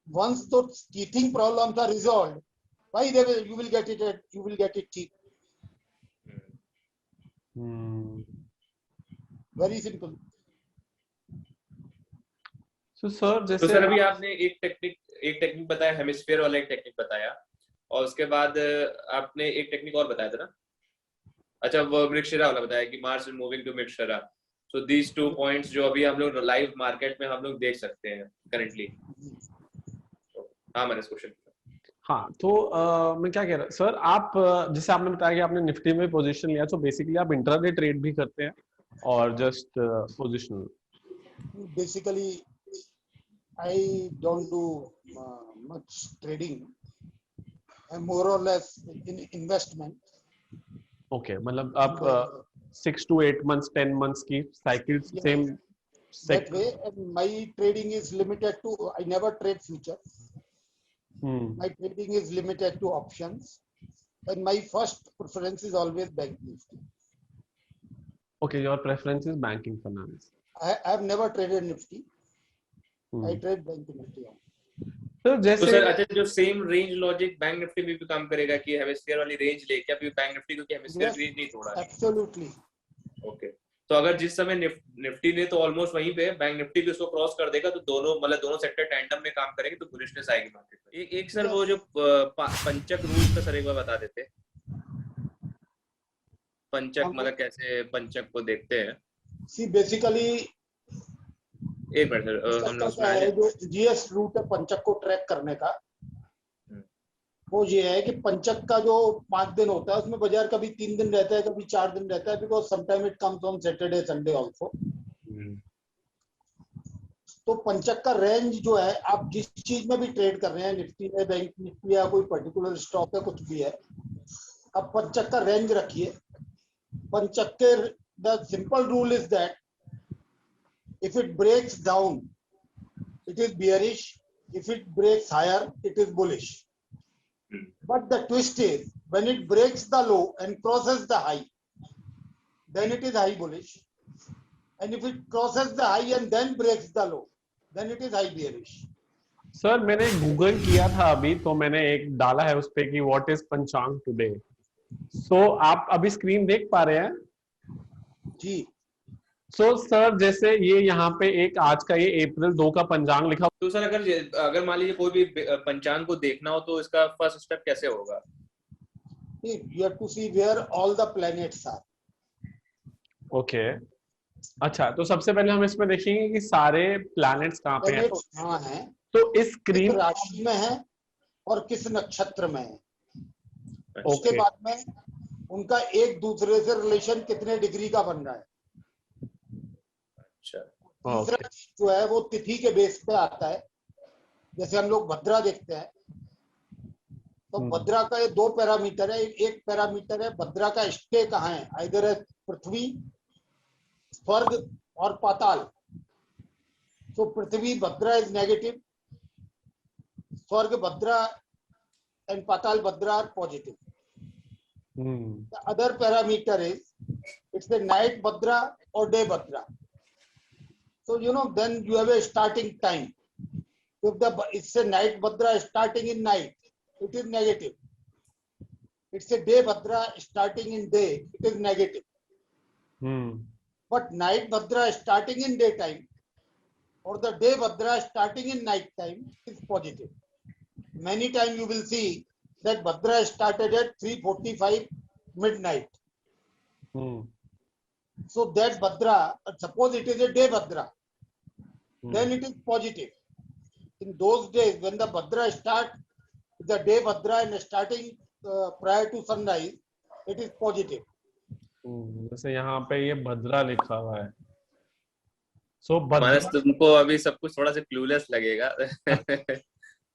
Once those teething problems are resolved, why you will get it cheap. Very simple. So sir, तो जैसे sir अभी आपने एक technique बताया, hemisphere वाला एक technique बताया, और उसके बाद आपने एक टेक्निक और बताया था ना, अच्छा वो मृगशिरा वाला बताया कि Mars is moving to Mrigashira. So these 2 points जो अभी हम लोग लाइव मार्केट में हम लोग देख सकते हैं करंटली. हाँ मैंने क्वेश्चन. हाँ तो मैं क्या कह रहा सर, आप जैसे आपने बताया कि आपने निफ्टी में पोजीशन लिया, तो बेसिकली आप इंट्राडे ट्रेड भी करते हैं और just positional? Basically I don't do much trading. I'm more or less in investment. Okay, मतलब आप 6 to 8 months, 10 months की cycles same. That way, and my trading is limited to. I never trade futures. My trading is limited to options, and my first preference is always bank Nifty. Okay, your preference is banking finance. I have never traded Nifty. I trade bank Nifty. तो जैसे तो sir अच्छा जो same range logic bank Nifty में भी काम करेगा कि हेमिस्फीयर वाली रेंज लेके अभी बैंक निफ्टी क्योंकि हेमिस्फीयर रेंज नहीं तोड़ा है. Absolutely. ओके तो अगर जिस समय निफ्टी ने तो ऑलमोस्ट वहीं पे बैंक निफ्टी भी उसको क्रॉस कर देगा तो दोनों सेक्टर टैंडम में काम करेंगे तो बुलिशनेस आएगी मार्केट में. एक सर वो जो पंचक रूल्स का सर एक बार बता देते. पंचक मतलब कैसे पंचक को देखते हैं? See, basically एक मिनट सर हम लोग जो जीएस रूट है पंचक को ट्रैक करने का, वो ये है कि पंचक का जो 5 दिन होता है उसमें बाजार कभी 3 दिन रहता है, कभी 4 दिन रहता है, because sometime it comes on Saturday Sunday also. तो पंचक का रेंज जो है, आप जिस चीज में भी ट्रेड कर रहे हैं, निफ्टी में, बैंक निफ्टी या कोई पर्टिकुलर स्टॉक है, कुछ भी है, अब पंचक का रेंज रखिए. पंचक के the simple rule is that if it breaks down, it is bearish. If it breaks higher, it is bullish. But the twist is, when it breaks the low and crosses the high, then it is high bullish. And if it crosses the high and then breaks the low, then it is high bearish. Sir मैंने Google किया था अभी, तो मैंने एक डाला है उस पे कि व्हाट इज पंचांग टुडे. सो आप अभी स्क्रीन देख पा रहे हैं? जी. सो सर जैसे ये यहाँ पे एक आज का ये अप्रैल 2 का पंचांग लिखा. तो सर अगर मान लीजिए कोई भी पंचांग को देखना हो तो इसका फर्स्ट स्टेप कैसे होगा? You have to see where all the planets are. Okay अच्छा, तो सबसे पहले हम इसमें देखेंगे कि सारे प्लैनेट्स कहाँ पे हैं. कहाँ हैं, तो इस स्क्रीन राशि में है और किस नक्षत्र में है. उसके बाद में उनका एक दूसरे से रिलेशन कितने डिग्री का बन रहा है. तीसरा जो है वो तिथि के बेस पे आता है. जैसे हम लोग भद्रा देखते हैं, तो भद्रा का ये 2 पैरामीटर है. एक पैरामीटर है भद्रा का स्टे कहाँ है, आइदर है पृथ्वी, स्वर्ग और पाताल. तो पृथ्वी भद्रा is negative, Swarg Bhadra and Patal Bhadra are positive. The other parameter is it's a night Bhadra or day Bhadra. So then you have a starting time. If it's a night Bhadra starting in night, it is negative. It's a day Bhadra starting in day, it is negative. But night Bhadra starting in daytime or the day Bhadra starting in night time is positive. Many times you will see that Bhadra started at 3:45 midnight. So that Bhadra, suppose it is a day Bhadra, then it is positive. In those days when the Bhadra start, the day Bhadra and starting prior to sunrise, it is positive. जैसे यहाँ पे ये भद्रा लिखा हुआ है. सो तुमको अभी सब कुछ थोड़ा सा क्लूलेस लगेगा.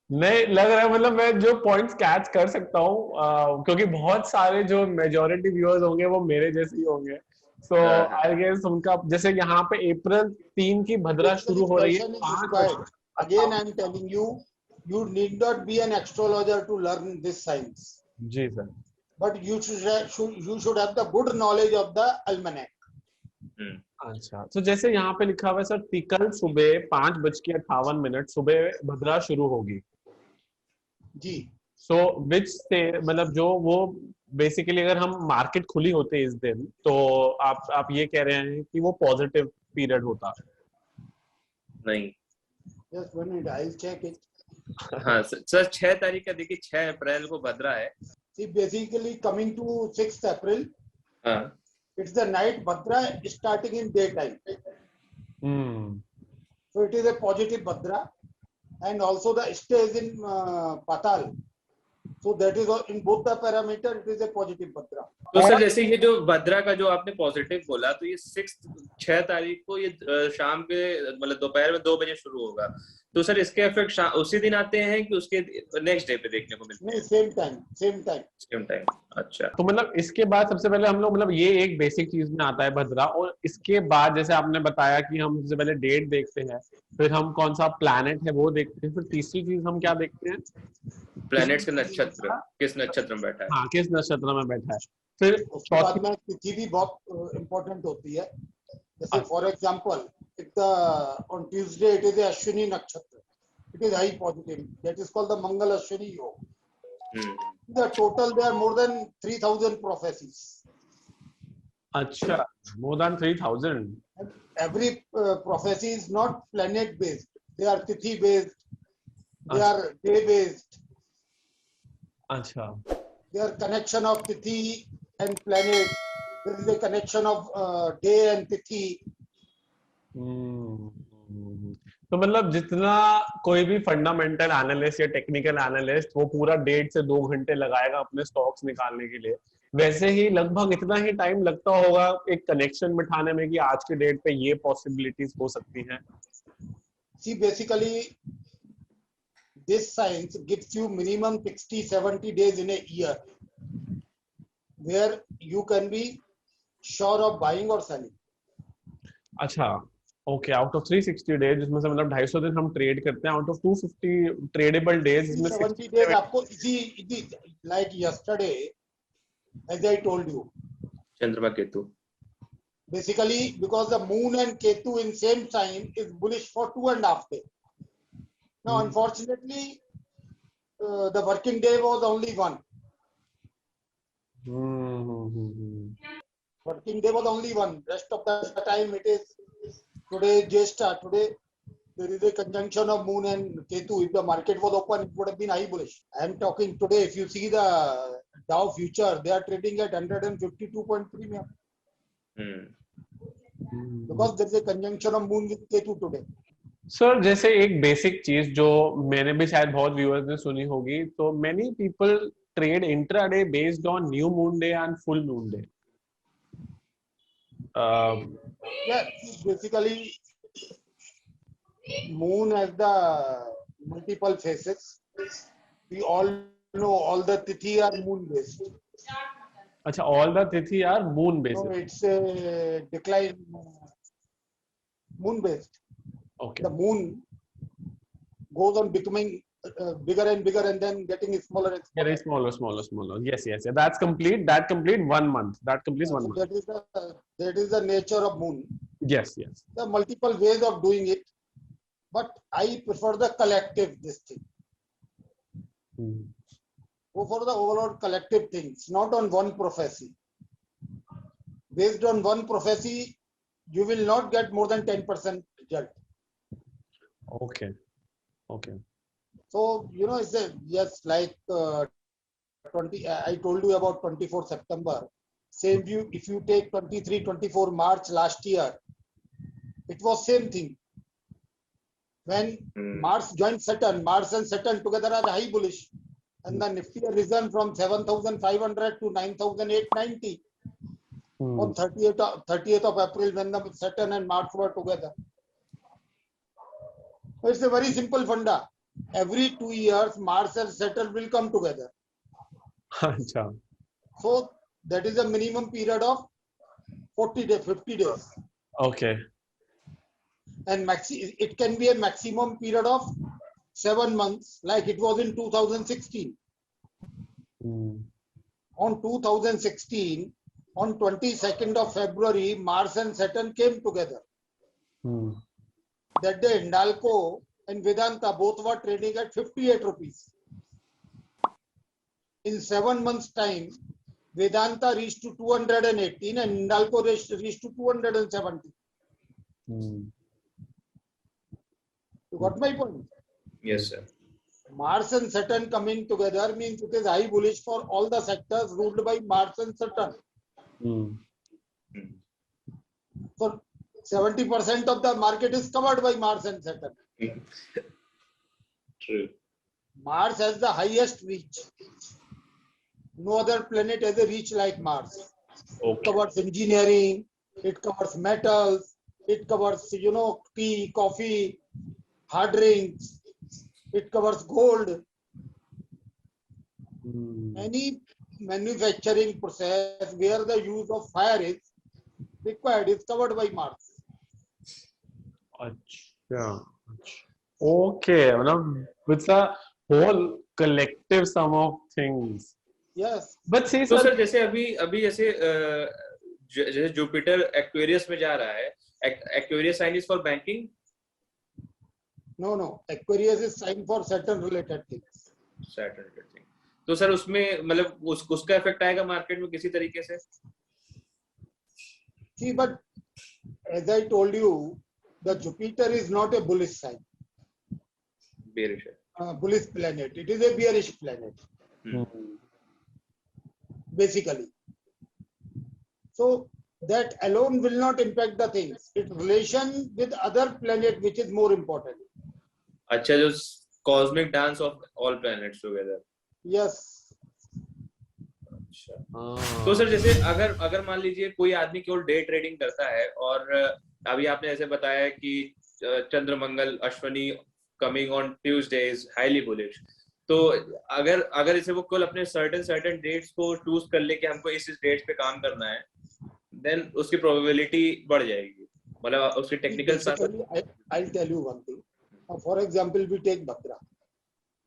नहीं लग रहा है, मतलब मैं जो पॉइंट्स कैच कर सकता हूँ, क्योंकि बहुत सारे जो मेजॉरिटी व्यूअर्स होंगे वो मेरे जैसे ही होंगे. सो आई गेस उनका जैसे यहाँ पे अप्रैल 3 की भद्रा शुरू हो रही है. Again I am telling you, you need not be an astrologer to learn this science. जी सर. but you should have the good knowledge of the almanac. अच्छा, तो जैसे यहाँ पे लिखा हुआ है सर, कल सुबह 5:58 सुबह भद्रा शुरू होगी। जी। सो विच से मतलब जो वो बेसिकली अगर हम मार्केट खुली होते इस दिन, तो आप ये कह रहे हैं कि वो पॉजिटिव पीरियड होता? नहीं। Just one minute, I'll check it. हाँ सर, 6 तारीख का देखिए, 6 अप्रैल को भद्रा है। See, basically coming to 6th April, हाँ, it's the night Bhadra starting in daytime. So it is a positive Bhadra, and also the stay is in Patal. So that is in both the parameter, it is a positive Bhadra. तो sir जैसे ये जो भद्रा का जो आपने positive बोला, तो ये 6 तारीख को ये शाम के मतलब दोपहर में 2 बजे शुरू होगा, तो सर इसके इफेक्ट उसी दिन आते हैं कि उसके नेक्स्ट डे पे देखने को मिलते हैं? नहीं, सेम टाइम। अच्छा, तो मतलब इसके बाद सबसे पहले हम लोग मतलब ये एक बेसिक चीज में आता है भद्रा, और इसके बाद जैसे आपने बताया कि हम सबसे पहले डेट देखते हैं, फिर हम कौन सा प्लैनेट है वो देखते हैं, फिर तीसरी चीज हम क्या देखते हैं? प्लैनेट्स के नक्षत्र, किस नक्षत्र में बैठा है। हाँ, किस नक्षत्र में बैठा है। फिर उसके बाद में तिथि भी बहुत इम्पोर्टेंट होती है। जैसे for example, on Tuesday it is Ashwini nakshatra, it is high positive, that is called the Mangal Ashwini yoga. The total there more than 3000 prophecies. अच्छा, more than 3000। Every prophecy is not planet based, they are tithi based, they are day based. अच्छा, Their connection of tithi and planet, there is a connection of day and tithi. तो मतलब जितना कोई भी fundamental analyst या technical analyst वो पूरा 1.5 से 2 घंटे लगाएगा अपने स्टॉक्स निकालने के लिए, वैसे ही लगभग इतना ही टाइम लगता होगा एक कनेक्शन बिठाने में कि आज के डेट पे ये पॉसिबिलिटीज हो सकती हैं। See, basically this science gives you minimum 60-70 days in a year where you can be sure of buying or selling. अच्छा, ओके, आउट ऑफ 360 डेज जिसमें से मतलब 250 दिन हम ट्रेड करते हैं, आउट ऑफ 250 ट्रेडेबल डेज इसमें 70 days आपको इसी like yesterday, as I told you, चंद्रमा Ketu, basically because the moon and Ketu in same sign is bullish for 2.5 days. Now unfortunately the working day was only one. Working day was only one. Rest of the time it is today Jyeshtha. Today there is a conjunction of moon and Ketu. If the market was open, it would have been high bullish. I am talking today. If you see the Dow future, they are trading at 152.3 because there is a conjunction of moon with Ketu today. Sir जैसे एक basic चीज जो मैंने भी शायद बहुत viewers ने सुनी होगी, तो many people trade intraday based on new moon day and full moon day. Yeah, basically moon has the multiple phases. We all know all the tithi are moon based. अच्छा, all the tithi are moon based. No, it's a decline moon based. Okay. The moon goes on becoming bigger and bigger and then getting smaller and smaller. Smaller. Yes. That's complete. That complete 1 month. That completes 1 month. That is the nature of moon. Yes. There are multiple ways of doing it, but I prefer the collective this thing. Go for the overall collective things, not on one prophecy. Based on one prophecy, you will not get more than 10% result. Okay. So, it's just like 20. I told you about 24 September. Same view. If you take 23, 24 March last year, it was same thing. When Mars joined Saturn, Mars and Saturn together are high bullish, and the Nifty has risen from 7,500 to 9,890 on 30th of April when the Saturn and Mars were together. So it's a very simple funda. Every 2 years, Mars and Saturn will come together. So that is a minimum period of 40 days, 50 days. Okay. And it can be a maximum period of 7 months, like it was in 2016. On 2016, on 22nd of February, Mars and Saturn came together. That day, Hindalco and Vedanta both were trading at 58 rupees. In 7 months' time, Vedanta reached to 218 and Hindalco reached to 270. You got my point? Yes, sir. Mars and Saturn coming together means it is high bullish for all the sectors ruled by Mars and Saturn. So 70% of the market is covered by Mars and Saturn. True. Mars has the highest reach. No other planet has a reach like Mars. It covers engineering, it covers metals, it covers, tea, coffee, hard drinks, it covers gold. Any manufacturing process where the use of fire is required is covered by Mars. अच्छा, okay, मतलब it's a whole collective sum of things. Yes. But see, तो sir, sir जैसे अभी जैसे जैसे Jupiter Aquarius में जा रहा है, Aquarius sign is for banking. No. Aquarius is sign for Saturn related things. Saturn related thing. तो सर उसमें मतलब उसका इफेक्ट आएगा मार्केट में किसी तरीके से? See, but as I told you, the Jupiter is not a bullish sign. Bearish. Bullish planet. It is a bearish planet. Basically. So that alone will not impact the things. Its relation with other planet, which is more important. अच्छा, जो cosmic dance of all planets together. Yes. तो sir जैसे अगर मान लीजिए कोई आदमी केवल डे ट्रेडिंग करता है और अभी आपने ऐसे बताया कि Chandramangal Ashwini coming on Tuesday is highly bullish, तो अगर इसे वो केवल अपने सर्टेन डेट्स को चूज कर ले कि हमको इस डेट्स पे काम करना है, देन उसकी प्रोबेबिलिटी बढ़ जाएगी, मतलब उसकी टेक्निकल साथ. I'll tell you one thing. For example, we take Bhadra.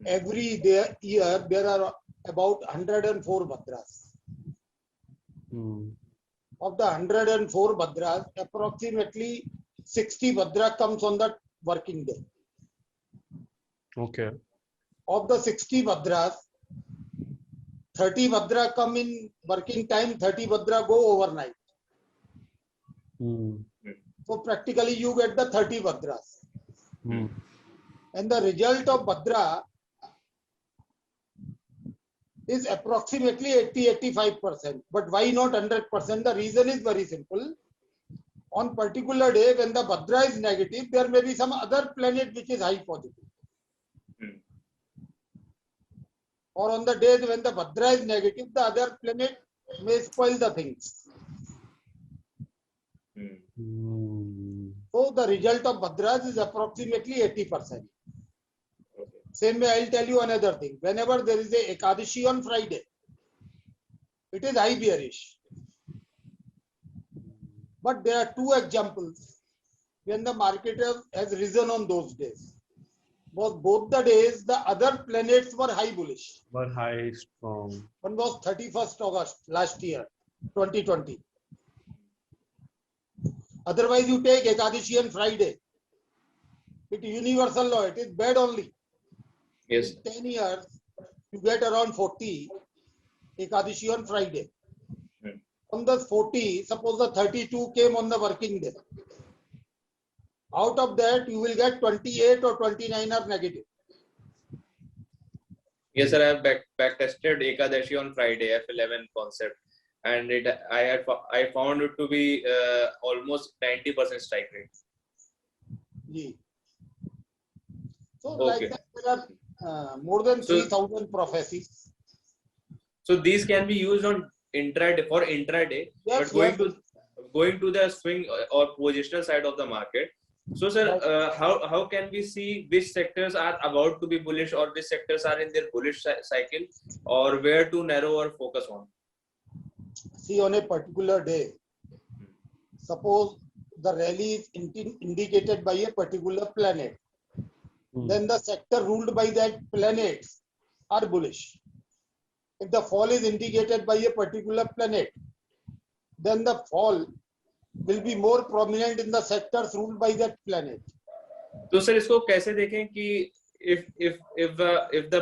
Every year there are about 104 Bhadras. Of the 104 Bhadras, approximately 60 Bhadra comes on the working day. okay. Of the 60 Bhadras, 30 Bhadra come in working time, 30 Bhadra go overnight. So practically you get the 30 Bhadras. And the result of Bhadra is approximately 80-85%. But why not 100%? The reason is very simple. On particular day when the Bhadra is negative, there may be some other planet which is high positive. Or on the days when the Bhadra is negative, the other planet may spoil the things. So the result of Bhadras is approximately 80%. Same way, I'll tell you another thing. Whenever there is a Ekadashi on Friday, it is high bearish. But there are two examples when the market has risen on those days. Both the days, the other planets were high bullish. Were high strong. One was 31st August last year, 2020. Otherwise, you take Ekadashi on Friday. It is universal law. It is bad only. Yes. In 10 years, you get around 40 Ekadashi on Friday. On the 40, suppose the 32 came on the working day. Out of that, you will get 28 or 29 are negative. Yes, sir. I have back tested Ekadashi on Friday, F11 concept, and I found it to be almost 90% strike rate. Yeah. So Okay. like that, there are more than 3,000 prophecies. So these can be used on intraday, Yes, but going to the swing or positional side of the market. So, sir, how can we see which sectors are about to be bullish or which sectors are in their bullish cycle, or where to narrow or focus on? See, on a particular day, suppose the rally is indicated by a particular planet, then the sector ruled by that planet are bullish. if the fall is indicated by a particular planet, then the fall will be more prominent in the sectors ruled by that planet. तो sir इसको कैसे देखें कि if the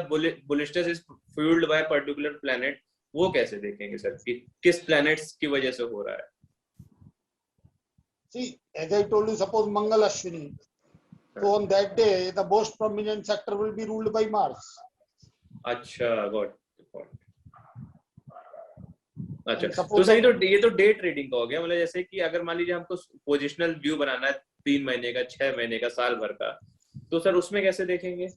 bullishness is fueled by a particular planet, वो कैसे देखेंगे sir कि किस planets की वजह से हो रहा है? See, as I told you, suppose Mangal Ashwini, so on that day the most prominent sector will be ruled by Mars. अच्छा, got the point. अच्छा, And तो suppose सर ये तो डे ट्रेडिंग का हो गया, मतलब जैसे कि अगर मान लीजिए हमको पोजिशनल व्यू बनाना है 3 महीने का, 6 महीने का, साल भर का, तो सर उसमें कैसे देखेंगे?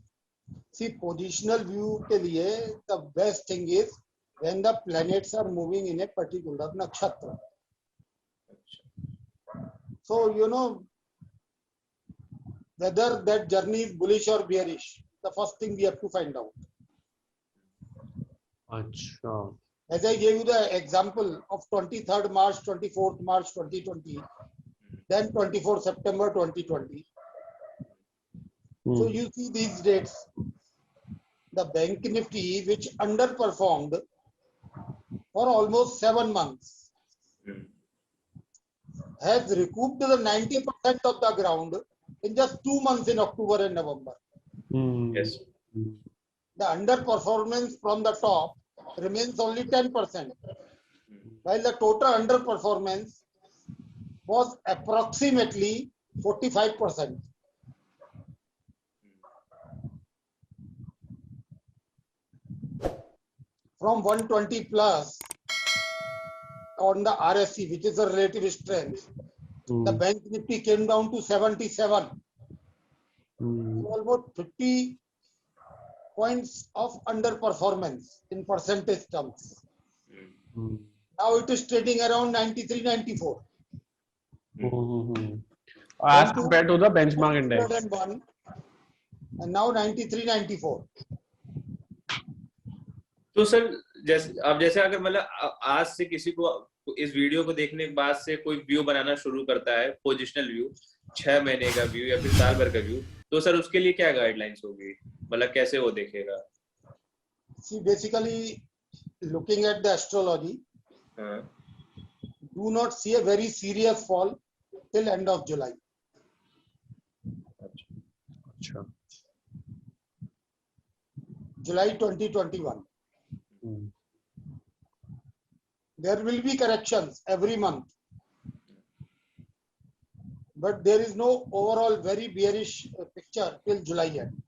see, positional view के लिए the best thing is when the planets are moving in a particular nakshatra. So you know whether that journey is bullish or bearish. The first thing we have to find out. अच्छा, As I gave you the example of 23rd March, 24th March 2020, then 24th September 2020. So you see these dates, the Bank Nifty, which underperformed for almost 7 months, has recouped the 90% of the ground in just 2 months in October and November. Yes. The underperformance from the top remains only 10%, while the total underperformance was approximately 45%. From 120 plus on the RSI, which is the relative strength, the Bank Nifty came down to 77. So almost 50 points of underperformance in percentage terms. Now it is trading around 93, 94. As compared to the benchmark index. 101, and now 93, 94. तो sir जैसे अगर मतलब आज से किसी को इस video को देखने के बाद से कोई व्यू बनाना शुरू करता है, पोजिशनल व्यू, 6 महीने का व्यू या फिर साल भर का व्यू, तो सर उसके लिए क्या गाइडलाइंस होगी, मतलब कैसे वो देखेगा? See, basically looking at the astrology, do not see a very serious fall till end of July. अच्छा, July 2021. There will be corrections every month, but there is no overall very bearish picture till July end.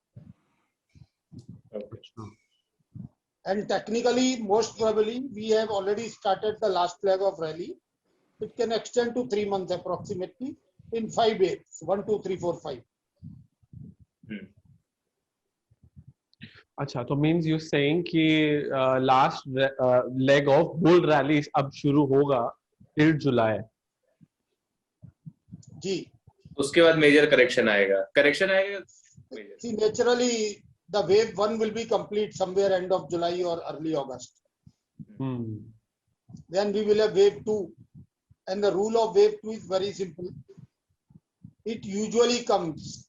And technically, most probably, we have already started the last leg of rally. It can extend to 3 months approximately in 5 waves, 1, 2, 3, 4, 5. अच्छा, तो means you saying कि last leg of bull rally अब शुरू होगा till जुलाई. जी. उसके बाद major correction आएगा. See, naturally, the wave 1 will be complete somewhere end of July or early August. Then we will have wave 2. And the rule of wave 2 is very simple. It usually comes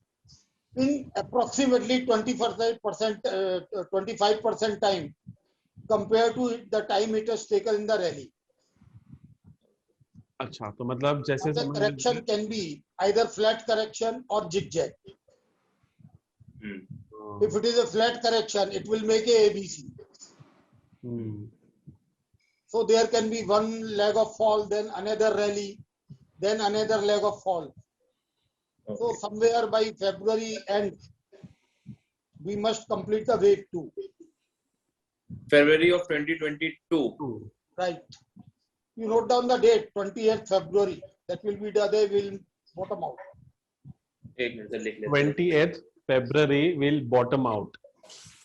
in approximately 25% time compared to the time it has taken in the rally. अच्छा, तो मतलब जैसे the correction can be either flat correction or zigzag. If it is a flat correction, it will make a ABC. So there can be one leg of fall, then another rally, then another leg of fall. Okay. So somewhere by February end, we must complete the wave 2. February of 2022. Right. You note down the date, 28th February. That will be the day we'll bottom out. 28th February will bottom out.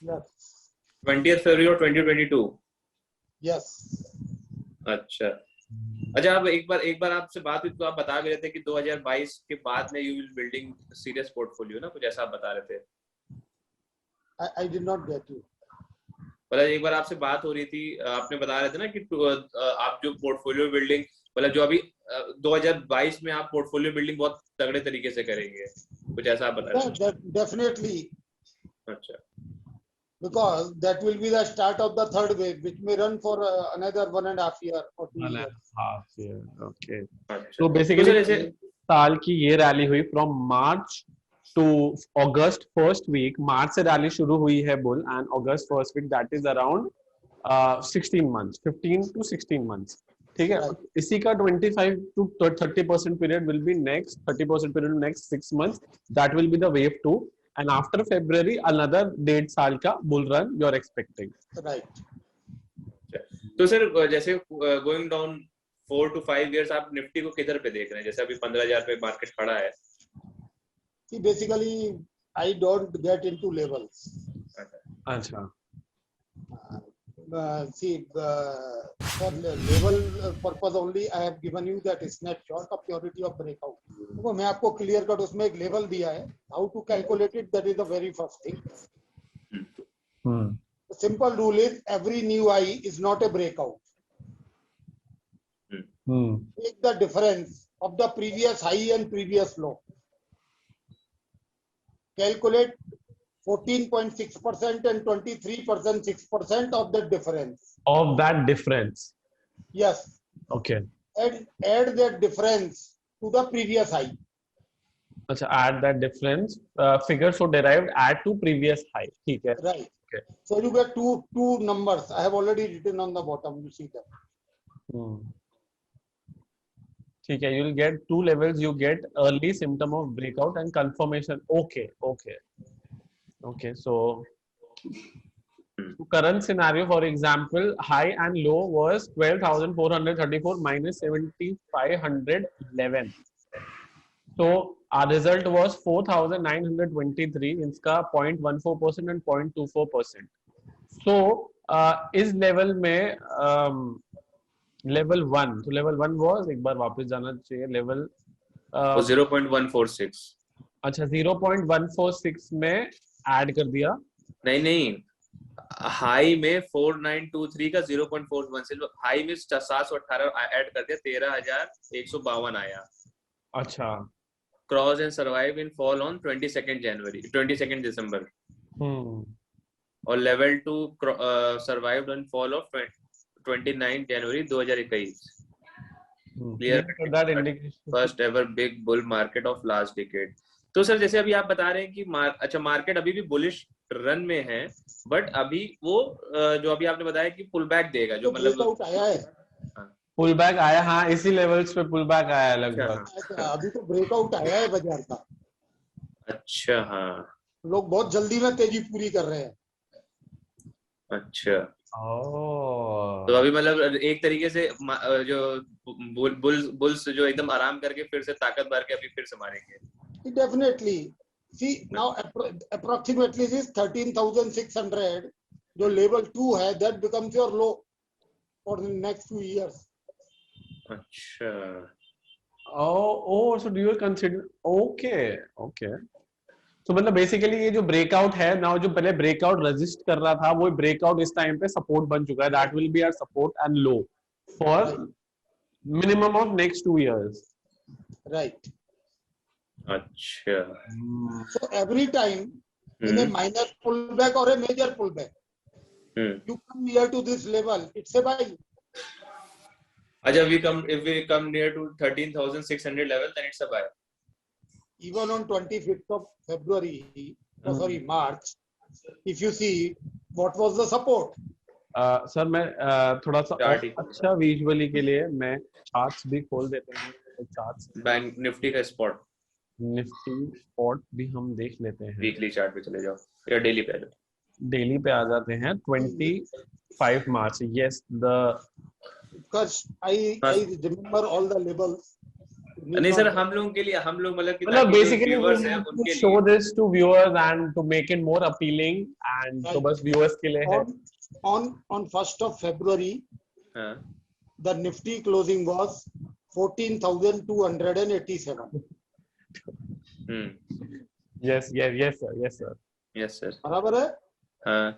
Yes. 20th February of 2022. Yes. अच्छा. अच्छा, आप एक बार आपसे बात हुई तो आप बता भी रहे थे कि 2022 के बाद में you will building serious portfolio ना, कुछ ऐसा आप बता रहे थे. I did not get you. मतलब एक बार आपसे बात हो रही थी, आपने बता रहे थे ना कि आप जो पोर्टफोलियो बिल्डिंग, मतलब जो अभी 2022 में आप पोर्टफोलियो बिल्डिंग बहुत तगड़े तरीके से करेंगे, कुछ ऐसा आप बता रहे थे. Definitely. अच्छा. because that will be the start of the third wave, which may run for another 1.5 year or 2 years. 1.5 year. Okay. अच्छा So तो basically सर ऐसे साल की ये रैली हुई from March to August first week. मार्च से rally शुरू हुई है bull and August first week, that is around 16 months, 15 to 16 months. ठीक है. Right. इसी का 25 to 30% period will be next 30% period next 6 months. That will be the wave 2. And after February, another 1.5 साल का bull run you are expecting. Right. तो sir जैसे going down 4 to 5 years आप Nifty को किधर पे देख रहे हैं? जैसे अभी 15,000 पे मार्केट खड़ा है. See, basically, I don't get into levels. अच्छा. For level purpose only, I have given you that snapshot of purity of breakout. तो मैं आपको clear cut उसमें एक level दिया है. How to calculate it? That is the very first thing. The simple rule is every new high is not a breakout. Take the difference of the previous high and previous low. Calculate 14.6% and 23% 6% of the difference. Of that difference. Yes. Okay. And add that difference to the previous high. अच्छा, add that difference. Figures so derived add to previous high. ठीक है. Right. Okay. So you get two numbers. I have already written on the bottom. You see that. ठीक है. You will get two levels. You get early symptom of breakout and confirmation. Okay. Okay. Okay. So current scenario, for example, high and low was 12,434 minus 7,511. So our result was 4,923. इसका 0.14% and 0.24%. So इस level में level 1, तो level 1 was, एक बार वापस जाना चाहिए, level 0.146. अच्छा 0.146 में ऐड कर दिया. नहीं हाई में 4923 का 0.41 हाई में 718 ऐड कर दिया 13,152 आया. अच्छा. Cross and survive in fall on 22nd December. और level 2 survived on fall of 29 January 2021. Clear that indication. First ever big bull market of last decade. तो सर जैसे अभी आप बता रहे हैं कि अच्छा मार्केट अभी भी बुलिश रन में है, बट अभी वो जो अभी आपने बताया कि पुल बैक देगा, जो मतलब आया है. पुल बैक आया. हाँ, इसी लेवल्स पे पुल बैक आया है लगभग. अभी तो ब्रेकआउट आया है बाजार का. अच्छा. हाँ, लोग बहुत जल्दी में तेजी पूरी कर रहे हैं. अच्छा. तो अभी मतलब एक तरीके से जो बुल्स जो एकदम आराम करके फिर से ताकत भर के अभी फिर से मारेंगे. Definitely. See, now approximately this 13,600 जो level 2 है, that becomes your low for the next 2 years. अच्छा. So do you consider? Okay. तो मतलब बेसिकली ये जो ब्रेकआउट है ना, जो पहले ब्रेकआउट रेजिस्ट कर रहा था, वो ब्रेकआउट इस टाइम पे सपोर्ट बन चुका है. That will be our support and low for minimum of next 2 years. Right. अच्छा. So every time in a minor pullback or a major pullback, you come near to this level, it's a buy. अच्छा, if we come near to 13,600 level, then it's a buy. Even on 25th of February, March, if you see what was the support. Sir मैं थोड़ा सा अच्छा visually के लिए मैं charts भी खोल देते हैं. चार्ट्स बैंक निफ्टी का स्पॉट भी हम देख लेते हैं. वीकली चार्ट पे चले जाओ या डेली पे आ जाओ. डेली पे आ जाते हैं. 25 March. Yes, because I remember all the levels. नहीं सर, हम लोगों के लिए, हम लोग मतलब बेसिकली उनके show this to viewers and to make it more appealing and तो बस viewers के लिए है. On 1st of February, the Nifty closing was 14,287. Yes, sir. बराबर है. हाँ.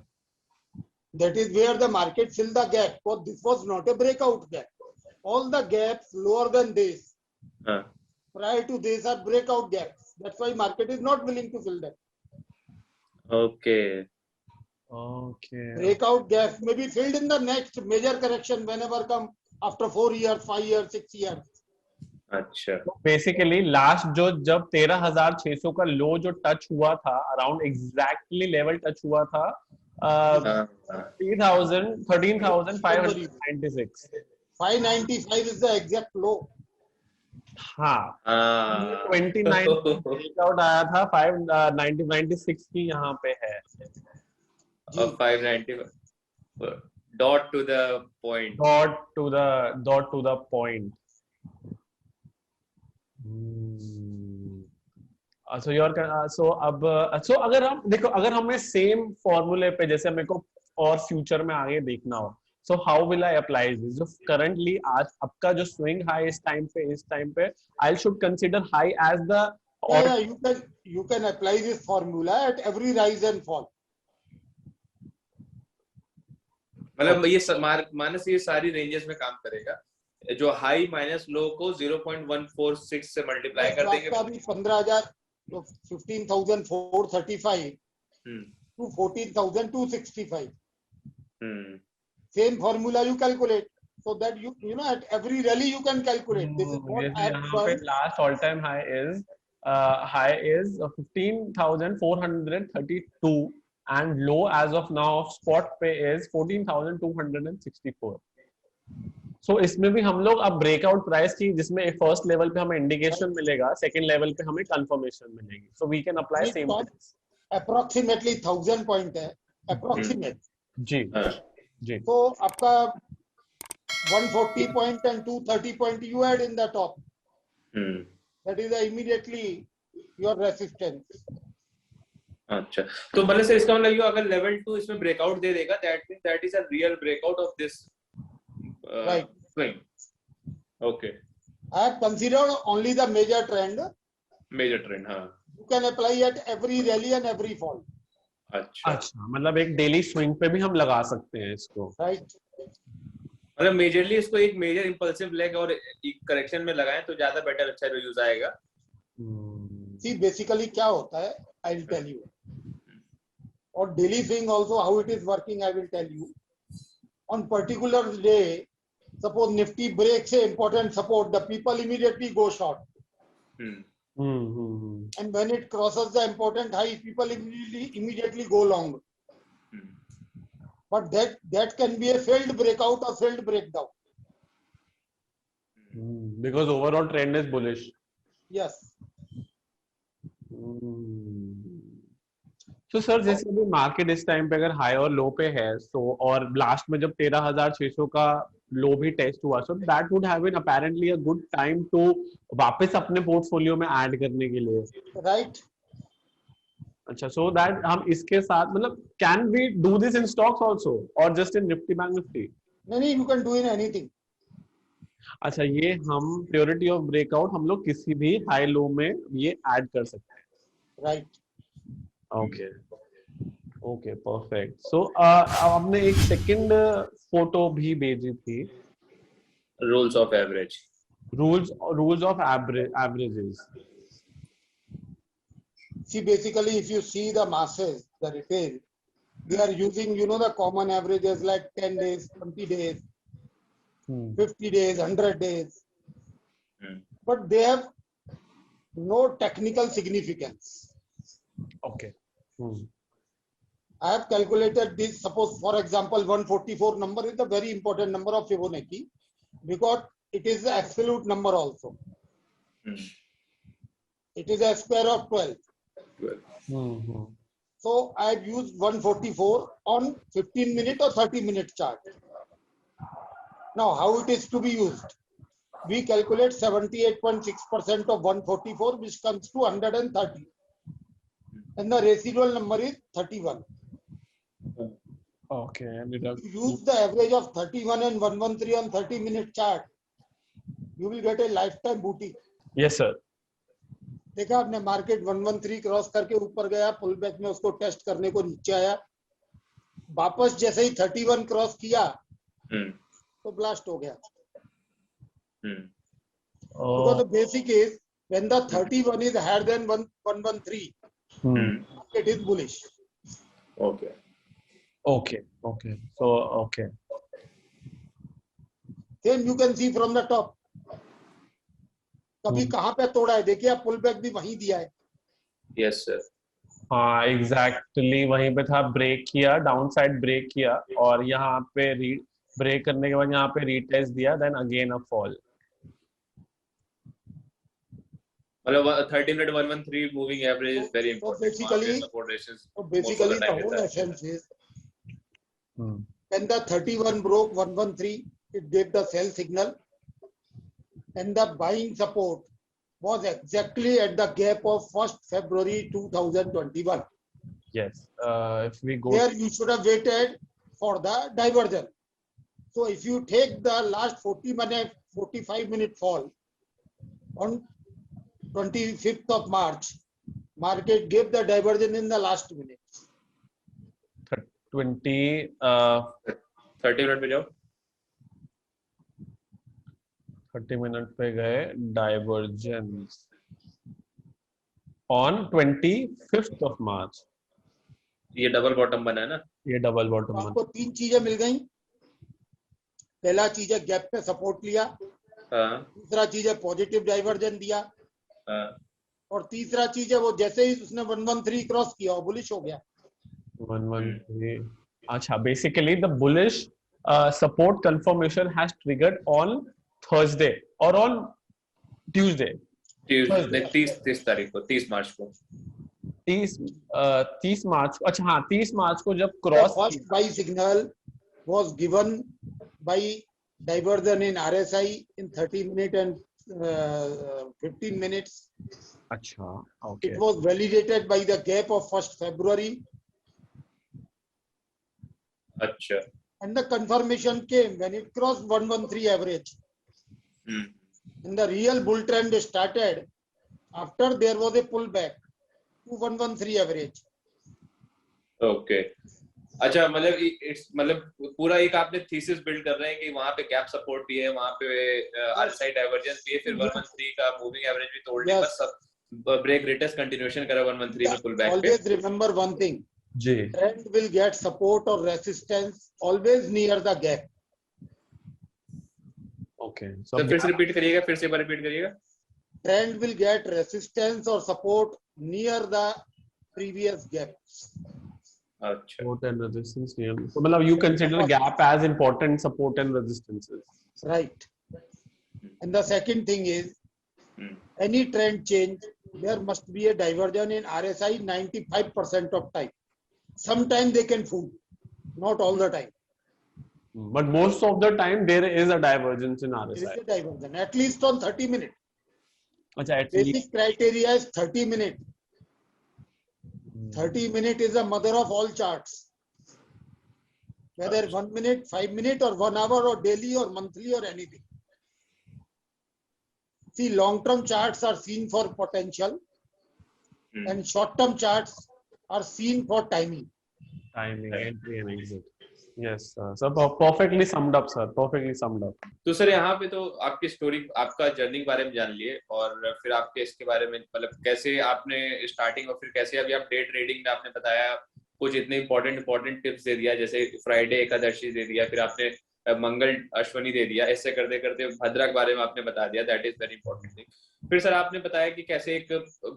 That is where the market filled the gap. But this was not a breakout gap. All the gaps lower than this, prior to this, are breakout gaps. That's why market is not willing to fill them. Okay. Okay. Breakout gaps may be filled in the next major correction whenever come after 4 years, 5 years, 6 years. अच्छा basically last जो जब 13,600 का लो जो touch हुआ था, around exactly level touch हुआ था हाँ, 13,596. 595 is the exact low. हाँ, हाँ 29 ब्रेकआउट आया था, 596 की यहाँ पे है. और 590 dot to the point. Dot to the point. So so अगर हम देखो, अगर हमें सेम फॉर्मूले पे जैसे मेरे को और फ्यूचर में आगे देखना हो, so how will I apply this? जो currently आज आपका जो swing high इस टाइम पे I should consider high as the You can apply this formula at every rise and fall. मतलब ये माइनस ये सारी रेंजेस में काम करेगा. जो हाई माइनस लो को 0.146 से मल्टीप्लाई कर देंगे. आपका भी 15,000 तो 15,435 to 14,265. Same formula you calculate, so that you know at every rally you can calculate. This is what I have done. Last all time high is 15,432 and low as of now of spot pay is 14,264. So इसमें भी हम लोग अब breakout price की, जिसमें एक first level पे हमें इंडिकेशन मिलेगा, सेकंड लेवल पे हमें कंफर्मेशन मिलेगी. So we can apply same approximately 1000 point है, अप्रोक्सीमेट. जी जी. तो आपका 140 point and 230 point you add in the top. That is immediately your resistance. अच्छा, तो मतलब से इसका मतलब अगर लेवल 2 इसमें ब्रेकआउट दे देगा, that is a real breakout of this right swing. Okay, I have considered only the major trend. हाँ. You can apply at every rally and every fall. अच्छा, मतलब एक डेली स्विंग पे भी हम लगा सकते हैं इसको. Right. मतलब मेजरली इसको एक मेजर इंपल्सिव लेग और एक करेक्शन में लगाएं तो ज्यादा बेटर अच्छा यूज आएगा. See, basically क्या होता है, I will tell you. और daily swing also how it is working I will tell you. On particular day, suppose Nifty breaks a important support, the people immediately go short. And when it crosses the important high, people immediately go long. But that can be a failed breakout or failed breakdown. Because overall trend is bullish. Yes. तो sir जैसे अभी market इस time पे अगर high और लो पे है, सो और लास्ट में जब 13,600 का लो भी टेस्ट हुआ, so that would have been apparently a good time to वापस अपने पोर्टफोलियो में ऐड करने के लिए. राइट. अच्छा, सो दैट हम इसके साथ मतलब can we do this in stocks also और just in Nifty bank Nifty? नहीं, you can do in anything. अच्छा, ये हम प्योरिटी ऑफ ब्रेकआउट हम लोग किसी भी हाई लो में ये ऐड कर सकते हैं. राइट. Okay perfect. सो आपने एक सेकंड फोटो भी भेजी थी, rules of average. Rules of averages. See, basically if you see the masses, the retail, they are using the common averages like 10 days, 20 days, 50 days, 100 days, but they have no technical significance. Okay. I have calculated this. Suppose, for example, 144 number is a very important number of Fibonacci because it is the absolute number also. It is a square of 12. So I have used 144 on 15-minute or 30-minute chart. Now, how it is to be used? We calculate 78.6% of 144, which comes to 130. And the residual number is 31. Okay. And use the average of 31 and 113 on 30-minute chart. You will get a lifetime booty. Yes, sir. देखा आपने, market 113 cross करके ऊपर गया, pull back में उसको test करने को नीचे आया, वापस जैसे ही 31 क्रॉस किया तो ब्लास्ट हो गया. Because the basic is when the 31 is higher than 113, it is bullish. Okay. Okay. So okay. Then you can see from the top. कभी कहाँ पे तोड़ा है देखिए, आप पुल बैक भी वहीं दिया है. Yes sir. हाँ एग्जैक्टली वहीं पे था, ब्रेक किया, डाउन साइड ब्रेक किया, और यहाँ पे ब्रेक करने के बाद यहाँ पे रीटेस्ट दिया, देन अगेन अ फॉल. मतलब 30 minute 113 moving average is very important. So basically the whole essence is when the 31 broke 113, it gave the sell signal, and the buying support was exactly at the gap of 1st February 2021. Yes. If we go there, you should have waited for the diversion. So if you take the last 45-minute fall on 25th of March, market gave the diversion in the last minute. 30 minute पे जाओ. 30 minute पे गए, divergence on 25th of March. ये double bottom बना है ना. ये double bottom बना. आपको तीन चीजें मिल गई. पहला चीज है गैप पे सपोर्ट लिया. दूसरा चीज है पॉजिटिव डाइवर्जन दिया. और तीसरा चीज है वो जैसे ही उसने 113 क्रॉस किया वो बुलिश हो गया. 113. अच्छा, basically the bullish support confirmation has triggered on Thursday or on Tuesday. 30 तारीख को, 30 मार्च को. 30 मार्च. अच्छा हाँ, 30 मार्च को जब cross. First by signal was given by diversion in RSI in 30 minutes and 15 minutes. अच्छा, okay. It was validated by the gap of 1st February. अच्छा. And the confirmation came when it crossed 113 average. And the real bull trend started after there was a pullback to 113 average. Okay. अच्छा, मतलब पूरा एक आपने thesis build कर रहे हैं कि वहां पे गैप सपोर्ट भी है, वहां पे आरएसआई डाइवर्जेंस भी है, फिर 113 का मूविंग एवरेज भी तोड़ लिया, बस ब्रेक रिटेस्ट कंटिन्यूएशन करा 113 में पुल बैक पे. Always remember one thing. जी. Trend will get support or resistance always near the gap. Okay. So फिर से रिपीट करिएगा, फिर से एक बार रिपीट करिएगा. Trend will get resistance or support near the previous gaps. अच्छा. Support and resistance near. So मतलब you consider gap as important support and resistances. Right. And the second thing is any trend change, there must be a diversion in RSI 95% of time. Sometimes they can fool, not all the time. But most of the time there is a divergence in RSI. There is a diversion, at least on 30 minutes. अच्छा, at Basic least criteria is 30 minutes. 30 minutes is the mother of all charts. Whether 1 minute, 5 minutes, or 1 hour, or daily, or monthly, or anything. See, long-term charts are seen for potential, and short-term charts are seen for timing. Timing, entry and exit. Yes, sir. Perfectly summed up, sir. Perfectly summed up. तो sir यहाँ पे तो आपकी story, आपका journey के बारे में जान लिए, और फिर आपके इसके बारे में मतलब कैसे आपने स्टार्टिंग और फिर कैसे अभी आप डे ट्रेडिंग में आपने बताया, कुछ इतने इंपॉर्टेंट टिप्स दे दिया, जैसे फ्राइडे एकादशी दे दिया, फिर आपने मंगल अश्वनी दे दिया, ऐसे करते करते भद्रा के बारे में आपने बता दिया. That is very important thing. फिर सर आपने बताया कि कैसे एक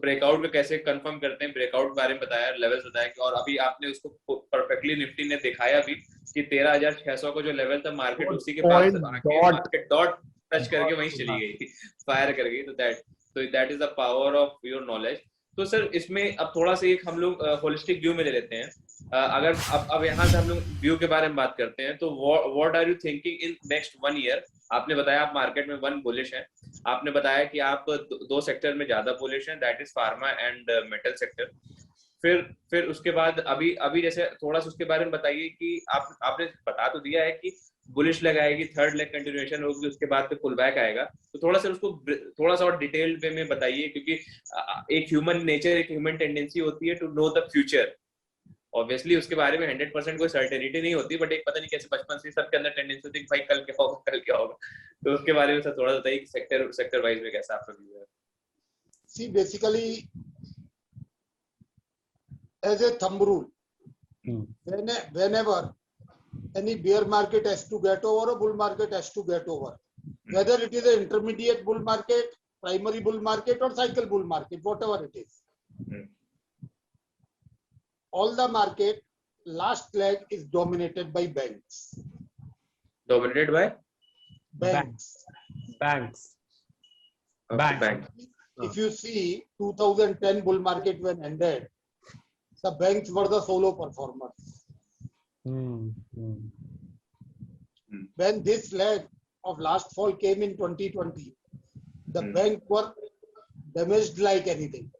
ब्रेकआउट में कैसे कंफर्म करते हैं, ब्रेकआउट के बारे में बताया, लेवल्स बताया, और अभी आपने उसको परफेक्टली निफ्टी ने दिखाया भी कि 13,600 को जो लेवल था मार्केट उसी के पास मार्केट डॉट टच करके वहीं चली गई, फायर कर गई. तो that is the power of your knowledge. तो सर इसमें अब थोड़ा सा एक हम लोग होलिस्टिक व्यू में ले लेते हैं. अगर अब यहाँ से हम लोग व्यू के बारे में बात करते हैं, तो what are you thinking in next 1 year? आपने बताया आप मार्केट में 1 बुलिश है, आपने बताया कि आप 2 सेक्टर में ज्यादा बुलिश हैं, that is pharma and metal sector. फिर उसके बाद अभी जैसे थोड़ा सा उसके बारे में बताइए कि आपने बता तो दिया है कि बुलिश लेग आएगी, थर्ड लेग कंटिन्यूएशन होगी, उसके बाद फिर पुल बैक आएगा. तो थोड़ा सा उसको थोड़ा सा और डिटेल्ड वे में बताइए, क्योंकि एक ह्यूमन नेचर, एक ह्यूमन टेंडेंसी होती है to know the future. Obviously उसके बारे में 100% कोई सर्टेनिटी नहीं होती, बट एक पता नहीं कैसे बचपन से सबके अंदर टेंडेंसी होती है कि भाई कल क्या होगा. तो उसके बारे में सर थोड़ा बताइए कि सेक्टर वाइज में कैसा आपका व्यू है. See, basically, as a thumb rule, Whenever any bear market has to get over, a bull market has to get over. Whether it is an intermediate bull market, primary bull market, or cycle bull market, whatever it is. All the market last leg is dominated by banks. Dominated by Banks. Banks. okay, bank. If you see 2010 bull market when ended, the banks were the solo performers. When this leg of last fall came in 2020, the banks were damaged like anything.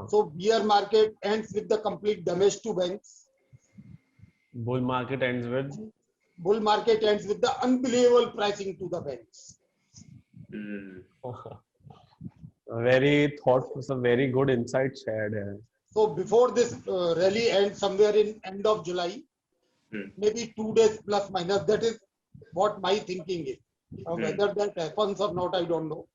So bear market ends with the complete damage to banks. Bull market ends with the unbelievable pricing to the banks. Very thoughtful, some very good insight shared here. So before this rally ends somewhere in end of July, maybe 2 days plus minus, that is what my thinking is. Whether that happens or not, I don't know.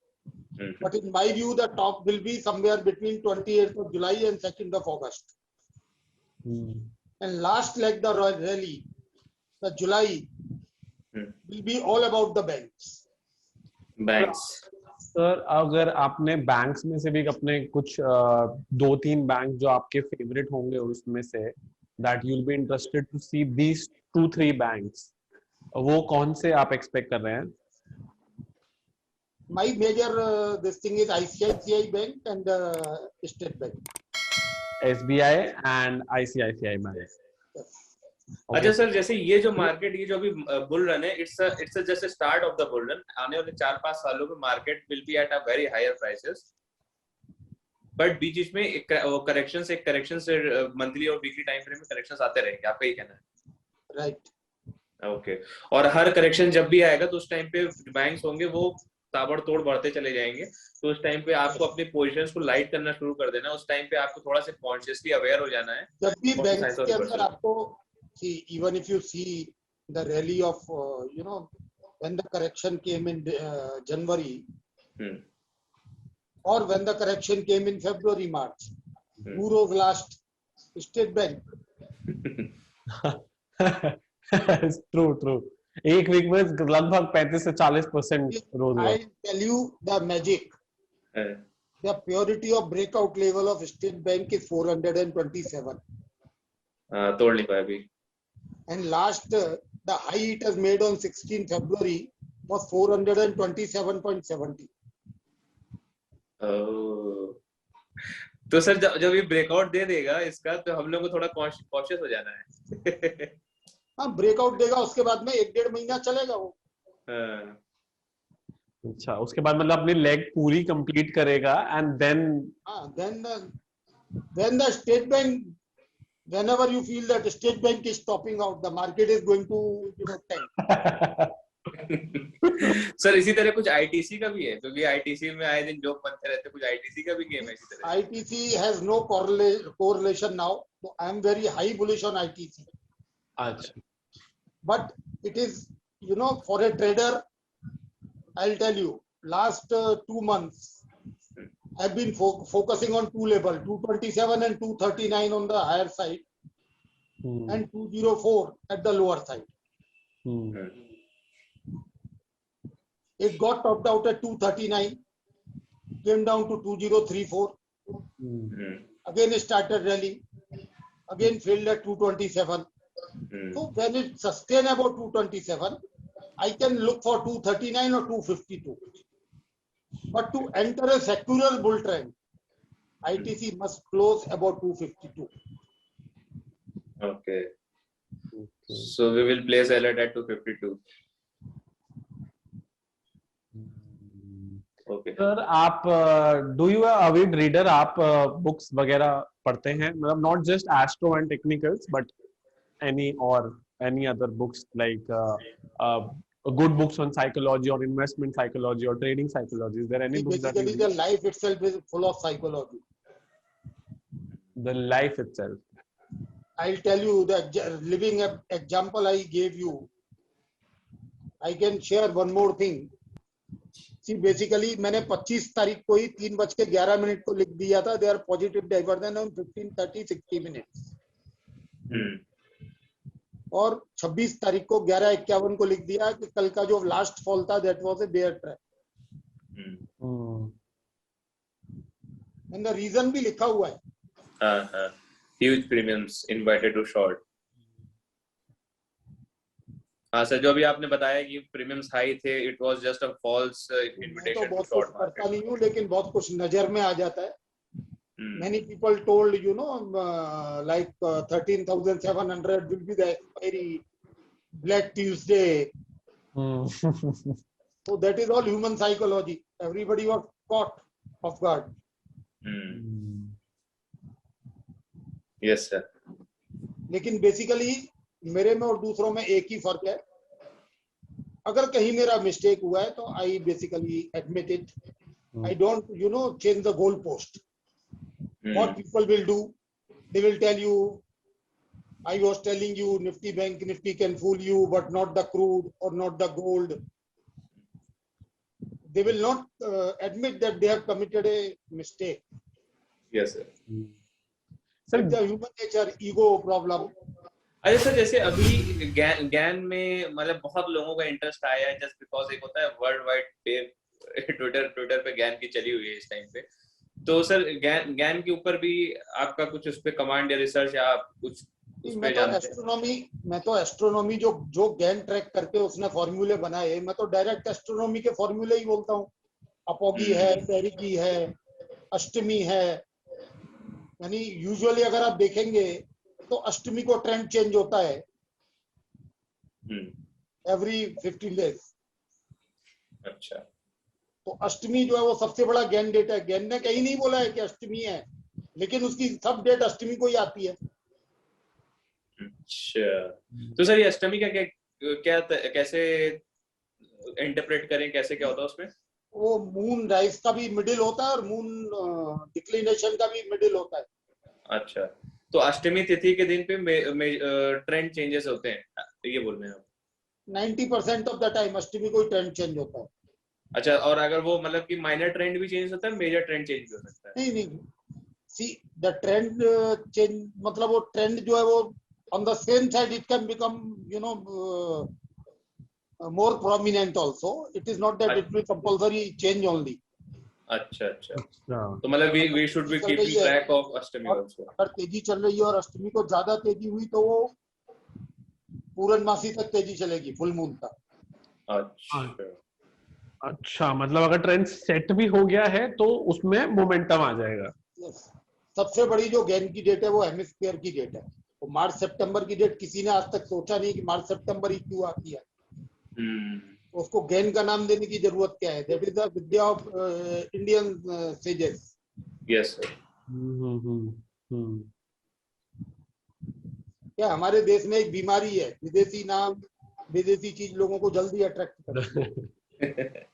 But in my view, the top will be somewhere between 28th of July and 2nd of August. And last leg, the rally, the July, will be all about the banks. Sir अगर आपने banks में से भी अपने कुछ 2-3 bank जो आपके favourite होंगे उसमें से that you'll be interested to see these 2-3 banks, वो कौन से आप एक्सपेक्ट कर रहे हैं? My major this thing is ICICI Bank and State Bank. SBI and ICICI Bank. अच्छा सर, जैसे ये जो मार्केट, ये जो अभी बुल रन है, it's just start of the bull run. आने वाले 4-5 सालों में market will be at a very higher prices, but बीच में एक करेक्शन से मंथली और वीकली टाइम फ्रेम में करेक्शंस आते रहेंगे, आपका ये कहना है? राइट. ओके. और हर करेक्शन जब भी आएगा तो उस टाइम पे बैंक्स होंगे वो ताबड़तोड़ बढ़ते चले जाएंगे. तो उस टाइम पे आपको अपनी पोजीशंस को लाइट करना शुरू कर देना. उस टाइम पे आपको थोड़ा सा कॉन्शियसली अवेयर हो जाना है. जब भी बैंक्स के अंदर आपको see, even if you see the rally of when the correction came in January or when the correction came in February, March, who rose last? State Bank. True. एक week में लगभग 35 से 40% रोज हुआ. I tell you the magic. The purity of breakout level of State Bank is 427. तोड़ नहीं पाया अभी. And last, the high it has made on 16 February was 427.70. तो सर जब ये ब्रेकआउट दे देगा इसका, तो हम लोग को थोड़ा कॉशियस हो जाना है. हाँ, ब्रेकआउट देगा, उसके बाद में 1-1.5 महीना चलेगा वो. अच्छा, उसके बाद मतलब अपनी लेग पूरी कंप्लीट करेगा and then the State Bank, whenever you feel that State Bank is topping out, the market is going to tank. Sir इसी तरह कुछ ITC का भी है, क्योंकि ITC में आए दिन जोक बनते रहते, कुछ ITC का भी गेम है इसी तरह. ITC has no correlation now, so I am very high bullish on ITC. अच्छा. But it is, for a trader, I'll tell you, last 2 months, I've been focusing on two levels, 227 and 239 on the higher side, and 204 at the lower side. It got topped out at 239, came down to 2034, again it started rallying, again failed at 227. So when it sustained about 227, I can look for 239 or 252. But to enter a secular bull trend, ITC must close about 252. Okay. So we will place alert at 252. Okay. Sir आप do you अविड reader, आप books वगैरह पढ़ते हैं? मतलब not just astro and technicals but any other books like good books on psychology or investment psychology or trading psychology? Is there any book that basically the life itself is full of psychology? The life itself. I'll tell you that living example I gave you. I can share one more thing. See basically मैंने 25 तारीख को ही 3:11 को लिख दिया था, they are positive divergence on 15:30-60 minutes, और 26 तारीख को 11:51 को लिख दिया कि कल का जो लास्ट फॉल था that was a bear trap, and the reason भी लिखा हुआ है। Huge premiums invited to short. हाँ सर, जो अभी आपने बताया कि प्रीमियम्स हाई थे, it was just a false invitation to short market. करता नहीं हूँ, लेकिन बहुत कुछ नजर में आ जाता है। Many people told, you know, like 13,700 will be the expiry Black Tuesday. So that is all human psychology. Everybody was caught off guard. Yes sir. लेकिन बेसिकली मेरे में और दूसरों में एक ही फर्क है, अगर कहीं मेरा मिस्टेक हुआ है तो I basically admit it, I don't you know change the goal post. What people will do, they will tell you, I was telling you Nifty Bank Nifty can fool you, but not the crude or not the gold. They will not admit that they have committed a mistake. Yes sir. It's the human nature, ego problem. अरे sir, जैसे अभी gain में मतलब बहुत लोगों का interest आया है जस्ट बिकॉज एक होता है वर्ल्ड वाइड पे ट्विटर पे गैन की चली हुई है इस टाइम पे, तो सर गैन के ऊपर भी आपका कुछ उस पे कमांड या रिसर्च या आप कुछ उस पे जानते हैं? मैं तो एस्ट्रोनॉमी जो गैन ट्रैक करके उसने फॉर्मूले बनाए, मैं तो डायरेक्ट एस्ट्रोनॉमी के फॉर्मूले ही बोलता हूँ. अपोगी है, पेरिकी है, अष्टमी है. यानी यूजुअली अगर आप देखेंगे तो अष्टमी को ट्रेंड चेंज होता है एवरी 15 डेज. अच्छा, तो अष्टमी जो है वो सबसे बड़ा गैन डेट है. गैन ने कहीं नहीं बोला है कि अष्टमी है, लेकिन उसकी सब डेट अष्टमी को ही आती है. अच्छा, तो सर ये अष्टमी का क्या कैसे इंटरप्रेट करें, कैसे क्या होता है उसमें? वो मून राइज का भी मिडिल होता है और मून डिक्लिनेशन का भी मिडिल होता है. अच्छा, तो अष्टमी तिथि के दिन पे ट्रेंड चेंजेस होते हैं, ये बोल रहे हैं आप? 90% ऑफ द टाइम अष्टमी को ही ट्रेंड चेंज होता है. अच्छा, और अगर वो मतलब कि माइनर ट्रेंड भी चेंज होता है, मेजर ट्रेंड चेंज भी हो सकता है? नहीं, सी द ट्रेंड चेंज मतलब वो ट्रेंड जो है वो on the same side it can become you know more prominent also. It is not that it will compulsory change only. अच्छा, तो मतलब we should be keeping track of Ashtami also. अगर तेजी चल रही है और अष्टमी को ज्यादा तेजी हुई तो वो पूर्णमासी तक तेजी चलेगी, फुल मून तक. अच्छा, मतलब अगर ट्रेंड सेट भी हो गया है तो उसमें मोमेंटम आ जाएगा. yes. सबसे बड़ी जो गैन की डेट है वो हेमिस्फीयर की डेट है. तो मार्च सितंबर की डेट किसी ने आज तक सोचा नहीं कि मार्च सितंबर ही क्यों आती है. उसको गैन का नाम देने की जरूरत क्या है? That is the Vidya of Indian sages. Yes sir. क्या हमारे देश में एक बीमारी है, विदेशी नाम, विदेशी चीज लोगों को जल्दी अट्रैक्ट करती है.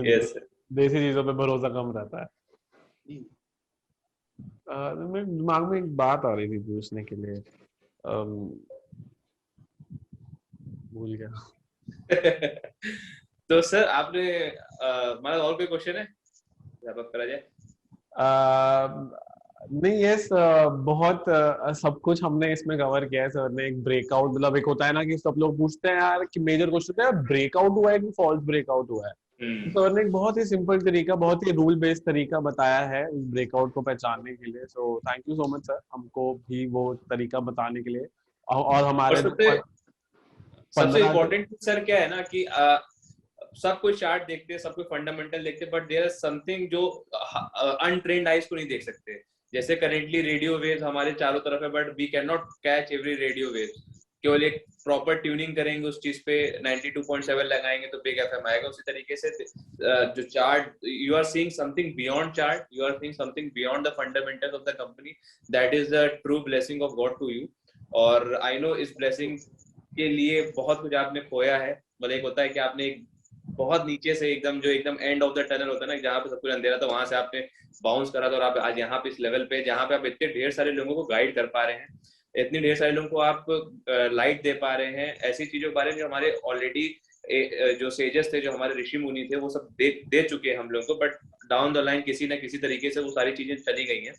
yes, देसी चीजों पे भरोसा कम रहता है. मेरे दिमाग में एक बात आ रही थी पूछने के लिए, भूल गया. तो सर आपने मतलब और कोई क्वेश्चन है करा जाए? नहीं, यस, बहुत सब कुछ हमने इसमें कवर किया है. सर ने एक ब्रेकआउट, मतलब एक होता है ना कि सब लोग पूछते हैं यार कि मेजर क्वेश्चन है ब्रेकआउट हुआ है कि फॉल्स ब्रेकआउट हुआ है. सर ने एक बहुत ही सिंपल तरीका, बहुत ही रूल बेस्ड तरीका बताया है उस ब्रेकआउट को पहचानने के लिए. So thank you so much sir, हमको भी वो तरीका बताने के लिए. और हमारे सबसे इम्पोर्टेंट सर क्या है ना कि सब कोई चार्ट देखते हैं, सब कोई फंडामेंटल देखते हैं, बट देयर इज समथिंग जो अनट्रेन्ड आइज को नहीं देख सकते. जैसे करेंटली रेडियो वेव्स हमारे चारों तरफ है, but we can not catch every radio waves. केवल एक प्रॉपर ट्यूनिंग करेंगे उस चीज पे, 92.7 लगाएंगे तो बिग एफएम आएगा. उसी तरीके से जो chart, you are seeing something beyond chart, you are seeing something beyond the fundamentals of the company. That is the true blessing of God to you. और आई नो इस ब्लेसिंग के लिए बहुत कुछ आपने खोया है. मतलब एक होता है कि आपने एक बहुत नीचे से एकदम जो एकदम एंड ऑफ द टनल होता है ना, जहाँ पे सब कुछ अंधेरा था, वहां से आपने बाउंस करा था और आप आज यहाँ पे इस लेवल पे जहाँ पे आप इतने ढेर सारे लोगों को गाइड कर पा रहे हैं, इतने ढेर सारे लोगों को आप लाइट दे पा रहे हैं ऐसी चीजों के बारे में जो हमारे ऑलरेडी जो सेजेस थे, जो हमारे ऋषि मुनि थे, वो सब दे चुके हैं हम लोग को, बट डाउन द लाइन किसी ना किसी तरीके से वो सारी चीजें चली गई हैं।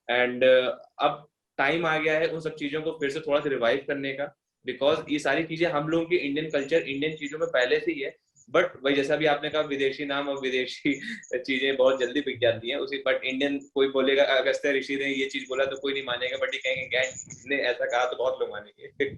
एंड अब टाइम आ गया है उन सब चीजों को फिर से थोड़ा सा रिवाइव करने का, बिकॉज ये सारी चीजें हम लोगों की इंडियन कल्चर, इंडियन चीजों में पहले से ही है, बट वही जैसा भी आपने कहा, विदेशी नाम और विदेशी चीजें बहुत जल्दी बिक जाती हैं उसी, बट इंडियन कोई बोलेगा अगस्त्य ऋषि ने ये चीज बोला तो कोई नहीं मानेगा, बट ये कहेंगे गैंड ने ऐसा कहा तो बहुत लोग मानेंगे।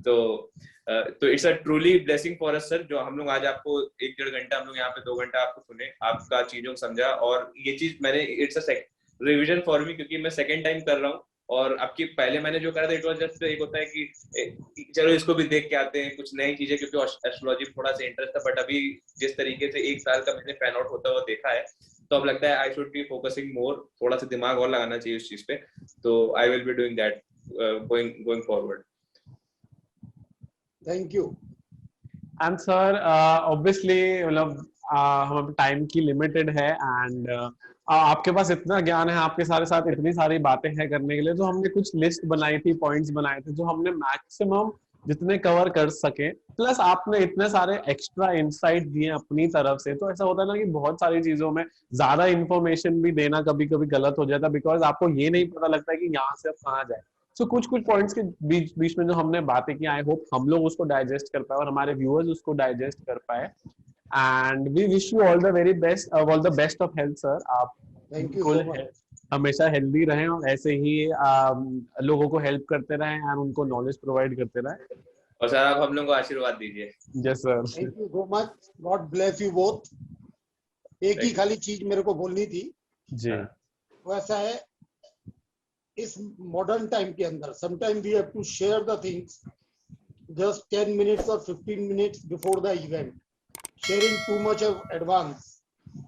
तो it's a truly blessing for us sir, जो हम लोग आज आपको 1-1.5 घंटा, हम लोग यहाँ पे 2 घंटा आपको सुने, आपका चीजों को समझा, और ये चीज मैंने it's a revision for me, क्योंकि मैं सेकंड टाइम कर रहा हूँ, और आपकी पहले मैंने जो करा था इट वाज जस्ट एक होता है कि चलो इसको भी देख के आते हैं कुछ नई चीजें, क्योंकि एस्ट्रोलॉजी थोड़ा सा इंटरेस्ट था, बट अभी जिस तरीके से 1 साल का मैंने पैन आउट होता हुआ देखा है, तो अब लगता है I should be focusing more, थोड़ा सा दिमाग और लगाना चाहिए उस चीज पे, तो I will be doing that going forward. Thank you. And sir obviously मतलब हम टाइम की लिमिटेड है, एंड आपके पास इतना ज्ञान है, आपके सारे साथ इतनी सारी बातें हैं करने के लिए, तो हमने कुछ लिस्ट बनाई थी, पॉइंट्स बनाए थे, जो हमने मैक्सिमम जितने कवर कर सके, प्लस आपने इतने सारे एक्स्ट्रा इंसाइट दिए अपनी तरफ से, तो ऐसा होता है ना कि बहुत सारी चीजों में ज्यादा इन्फॉर्मेशन भी देना कभी कभी गलत हो जाता है, बिकॉज आपको ये नहीं पता लगता है कि यहाँ से अब कहाँ जाए। सो कुछ पॉइंट्स के बीच बीच में जो हमने बातें की, आई होप हम लोग उसको डाइजेस्ट कर पाए और हमारे व्यूअर्स उसको डाइजेस्ट कर पाए, and we wish you all the very best, all the best of health sir. आप थैंक यू सो मच। हमेशा हेल्दी रहें और ऐसे ही लोगों को हेल्प करते रहें एंड उनको नॉलेज प्रोवाइड करते रहें। और सर आप हम लोगों को आशीर्वाद दीजिए। Yes sir, thank you so much, God bless you both. एक ही खाली चीज मेरे को बोलनी थी जी, वो ऐसा है, इस मॉडर्न टाइम के अंदर sometime we have to share the things just 10 minutes or 15 minutes before the event. Sharing too much of advance,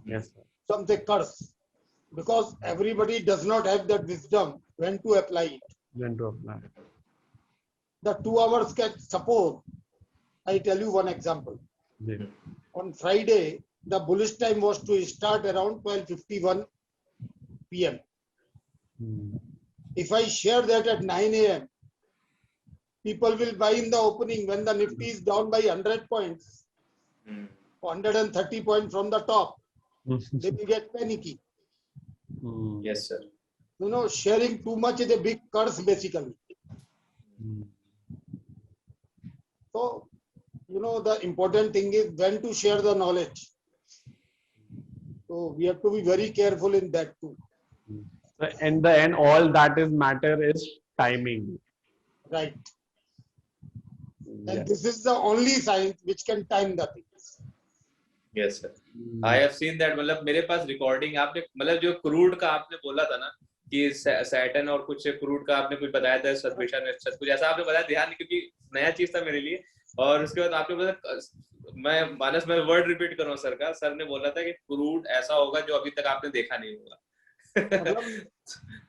yes sir, something curse, because everybody does not have that wisdom when to apply it. when to apply. The 2 hours can suppose, I tell you one example. जी, On Friday, the bullish time was to start around 12:51 p.m. If I share that at 9 a.m., people will buy in the opening when the Nifty is down by 100 points, 130 points from the top. They will get panicky. Yes sir. You know, sharing too much is a big curse basically. So, you know, the important thing is when to share the knowledge. So we have to be very careful in that too. so in the end all that is matter is timing. Right. And Yes. this is the only science which can time the things. Yes sir. I have seen that, मतलब मेरे पास recording, आपने मतलब जो crude का आपने बोला था ना कि सैटर्न और कुछ क्रूड का आपने कुछ बताया था, सदविशन में कुछ ऐसा आपने बताया, ध्यान, क्योंकि नया चीज था मेरे लिए, और उसके बाद आपने बोला, मैं वर्ड रिपीट करूँ सर का, सर ने बोला था कि क्रूड ऐसा होगा जो अभी तक आपने देखा नहीं होगा।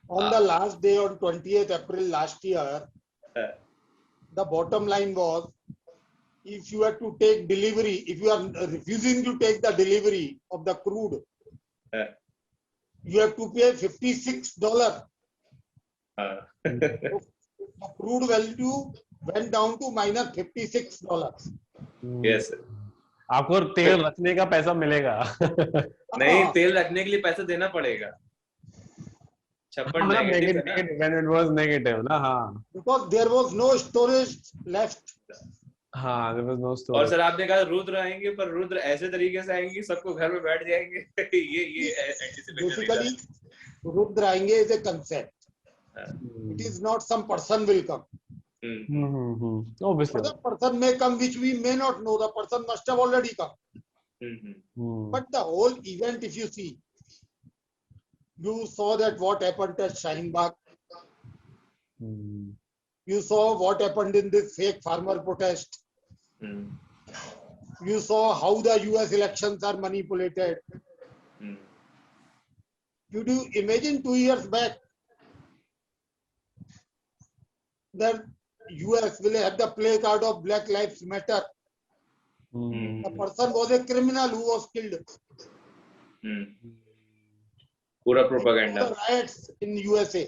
On the last day, on 20th April last year, the bottom line was, if you have to take delivery, if you are refusing to take the delivery of the crude, you have to pay $56. The crude value went down to minus $56. Yes sir. आपको तेल रखने का पैसा मिलेगा। नहीं, तेल रखने के लिए पैसा देना पड़ेगा। 56 नेगेटिव है ना, when it was negative ना, हाँ, because there was no storage left. हाँ, there was no और storage. सर आपने कहा रुद्र आएंगे, पर रुद्र ऐसे तरीके से आएंगे सबको घर में बैठ जाएंगे। ये Basically, Rudra आएंगे is a concept. It is not some person will come. Obviously. Or the person may come which we may not know. The person must have already come. But the whole event, if you see, you saw that what happened at Shaheen Bagh. You saw what happened in this fake farmer protest. You saw how the US elections are manipulated. Could you imagine 2 years back that US will have the play card of Black Lives Matter? The person was a criminal who was killed. पूरा propaganda. The riots in USA.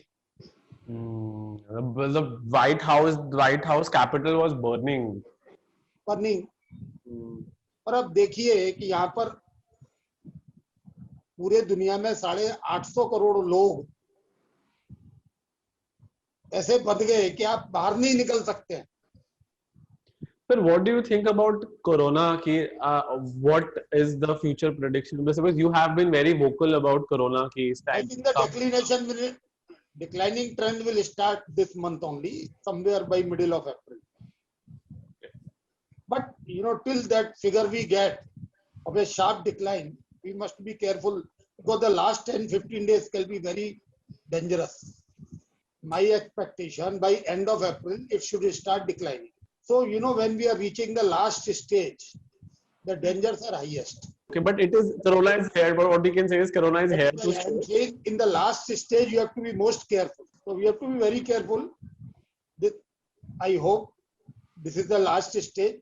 The White House Capitol was burning. Burning. और अब देखिए कि यहाँ पर पूरे दुनिया में 850 करोड़ लोग ऐसे बंध गए कि आप बाहर नहीं निकल सकते हैं। Sir, what do you think about Corona? Ki, what is the future prediction? Because you have been very vocal about Corona. Ki is I time think the come. declining trend will start this month only, somewhere by middle of April. But till that figure we get of a sharp decline, we must be careful because the last 10-15 days can be very dangerous. My expectation by end of April, it should start declining. So, when we are reaching the last stage, the dangers are highest. Okay, but it is Corona is here. But what you can say is Corona is here to I am saying in the last stage, you have to be most careful. So we have to be very careful. I hope this is the last stage.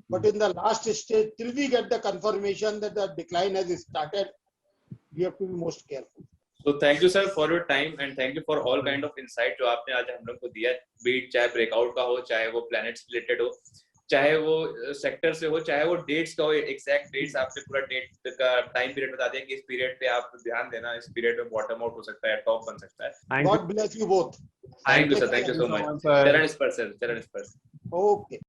But in the last stage, till we get the confirmation that the decline has started, we have to be most careful. So thank you sir for your time and thank you for all kind of insight जो आपने आज हम लोग को दिया, beat चाहे breakout का हो, चाहे वो प्लैनेट्स रिलेटेड हो, चाहे वो सेक्टर से हो, चाहे वो डेट्स का हो, एग्जैक्ट डेट्स आपने पूरा डेट का टाइम पीरियड बता दिया कि इस पीरियड पे आप ध्यान देना, इस पीरियड में बॉटम आउट हो सकता है, टॉप बन सकता है। God bless you both. Thank you sir, thank you so much. चरण स्पर्श। Okay.